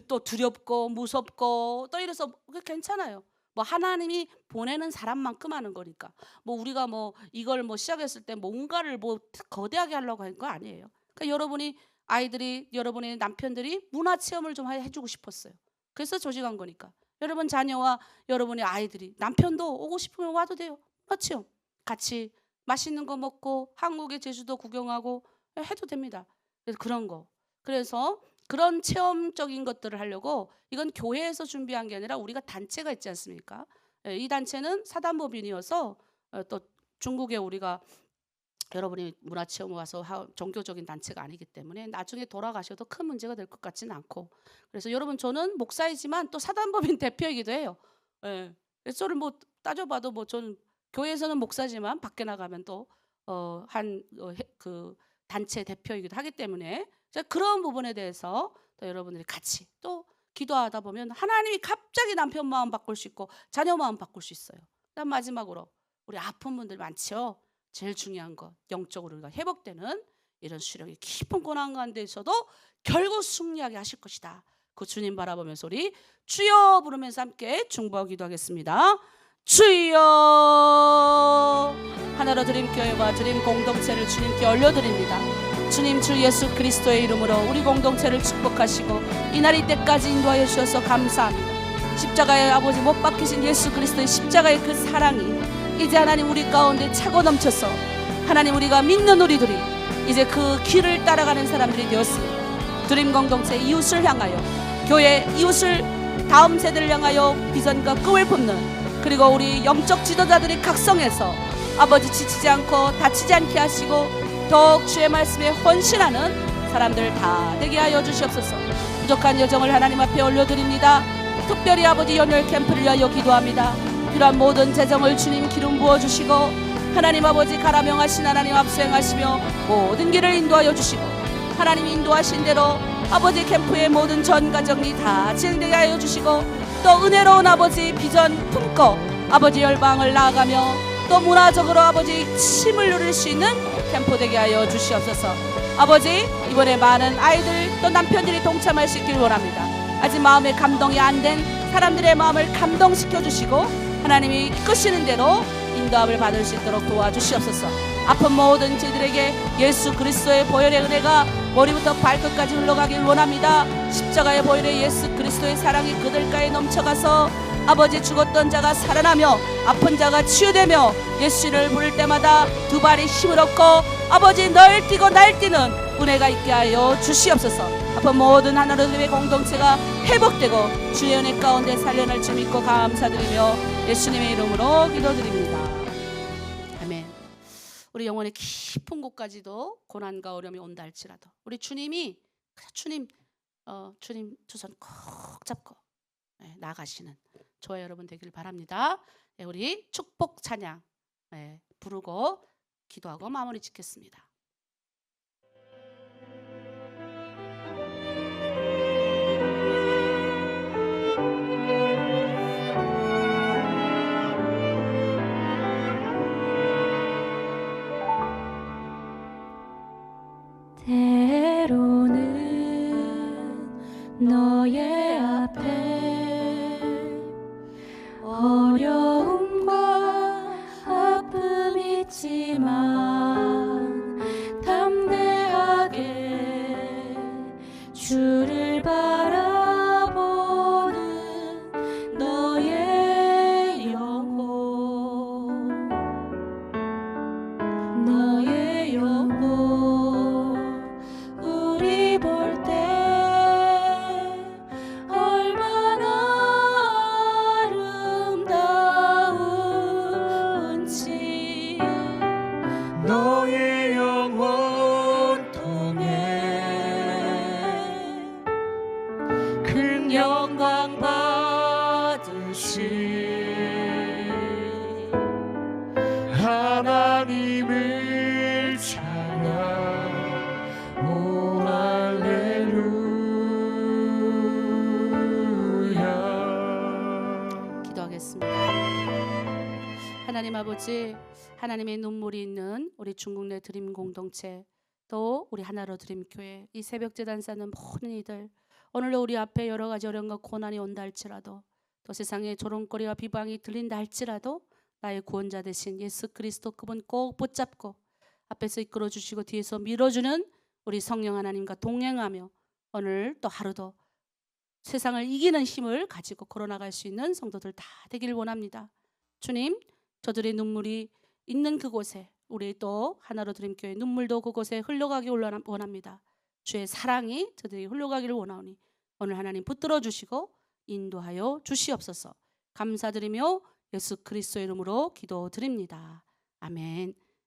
S1: 또 두렵고 무섭고 또 이래서 괜찮아요. 뭐 하나님이 보내는 사람만큼 하는 거니까, 뭐 우리가 뭐 이걸 뭐 시작했을 때 뭔가를 뭐 거대하게 하려고 한 거 아니에요. 그러니까 여러분이 아이들이, 여러분의 남편들이 문화 체험을 좀 해주고 싶었어요. 그래서 조직한 거니까 여러분 자녀와 여러분의 아이들이, 남편도 오고 싶으면 와도 돼요. 문화 체험 같이 맛있는 거 먹고 한국의 제주도 구경하고 해도 됩니다. 그래서 그런 거, 그래서 그런 체험적인 것들을 하려고, 이건 교회에서 준비한 게 아니라 우리가 단체가 있지 않습니까? 이 단체는 사단법인이어서 또 중국에 우리가, 여러분이 문화체험 와서 종교적인 단체가 아니기 때문에 나중에 돌아가셔도 큰 문제가 될 것 같지는 않고, 그래서 여러분 저는 목사이지만 또 사단법인 대표이기도 해요. 예. 그래서 저를 뭐 따져봐도 뭐 저는 교회에서는 목사지만 밖에 나가면 또 그 단체 대표이기도 하기 때문에, 그런 부분에 대해서 또 여러분들이 같이 또 기도하다 보면 하나님이 갑자기 남편 마음 바꿀 수 있고 자녀 마음 바꿀 수 있어요. 그다음 마지막으로 우리 아픈 분들 많죠. 제일 중요한 거, 영적으로 우리가 회복되는 이런 수령이 깊은 고난 가운데 있어도 결국 승리하게 하실 것이다. 그 주님 바라보면서 우리 주여 부르면서 함께 중보하고 기도하겠습니다. 주여. 하나로 드림교회와 드림 공동체를 주님께 올려드립니다. 주님, 주 예수 그리스도의 이름으로 우리 공동체를 축복하시고 이날 이때까지 인도하여 주셔서 감사합니다. 십자가에 아버지 못 박히신 예수 그리스도의 십자가의 그 사랑이 이제 하나님 우리 가운데 차고 넘쳐서, 하나님 우리가 믿는 우리들이 이제 그 길을 따라가는 사람들이 되었습니다. 드림 공동체 이웃을 향하여, 교회 이웃을, 다음 세대를 향하여 비전과 꿈을 품는, 그리고 우리 영적 지도자들이 각성해서 아버지 지치지 않고 다치지 않게 하시고 더욱 주의 말씀에 헌신하는 사람들 다 되게 하여 주시옵소서. 부족한 여정을 하나님 앞에 올려드립니다. 특별히 아버지 연혈 캠프를 위하여 기도합니다. 이러한 모든 재정을 주님 기름 부어주시고, 하나님 아버지 가라명하신 하나님 앞서 행하시며 모든 길을 인도하여 주시고, 하나님 인도하신 대로 아버지 캠프의 모든 전 과정이 다 진행되게 하여 주시고, 또 은혜로운 아버지 비전 품고 아버지 열방을 나아가며 또 문화적으로 아버지 힘을 누릴 수 있는 캠프 되게 하여 주시옵소서. 아버지, 이번에 많은 아이들 또 남편들이 동참할 수 있길 원합니다. 아직 마음에 감동이 안 된 사람들의 마음을 감동시켜 주시고 하나님이 이끄시는 대로 인도함을 받을 수 있도록 도와주시옵소서. 아픈 모든 저희들에게 예수 그리스도의 보혈의 은혜가 머리부터 발끝까지 흘러가길 원합니다. 십자가의 보혈의 예수 그리스도의 사랑이 그들가에 넘쳐가서 아버지 죽었던 자가 살아나며 아픈 자가 치유되며 예수를 부를 때마다 두 발이 힘을 얻고 아버지 널 뛰고 날뛰는 은혜가 있게 하여 주시옵소서. 아픈 모든 하나님의 공동체가 회복되고 주의 은혜 가운데 살려날 줄 믿고 감사드리며 예수님의 이름으로 기도드립니다. 아멘. 우리 영혼의 깊은 곳까지도 고난과 어려움이 온다 할지라도 우리 주님이 주님 두 손 꼭 잡고 나가시는 저와 여러분 되기를 바랍니다. 우리 축복 찬양 부르고 기도하고 마무리 짓겠습니다.
S3: 때로는 너의 앞에 어려움과 아픔 있지만
S1: 기도하겠습니다. 하나님 아버지, 하나님의 눈물이 있는 우리 중국 내 드림 공동체, 또 우리 하나로 드림 교회, 이 새벽 제단 사는 모든 이들, 오늘도 우리 앞에 여러 가지 어려움과 고난이 온다 할지라도, 또 세상에 조롱거리와 비방이 들린다 할지라도 나의 구원자 되신 예수 그리스도 그분 꼭 붙잡고 앞에서 이끌어 주시고 뒤에서 밀어주는 우리 성령 하나님과 동행하며 오늘 또 하루도 세상을 이기는 힘을 가지고 걸어나갈 수 있는 성도들 다 되길 원합니다. 주님, 저들의 눈물이 있는 그곳에 우리 또 하나로 드림교회 눈물도 그곳에 흘러가기 원합니다. 주의 사랑이 저들이 흘러가기를 원하오니 오늘 하나님 붙들어 주시고 인도하여 주시옵소서. 감사드리며 예수 그리스도의 이름으로 기도드립니다. 아멘.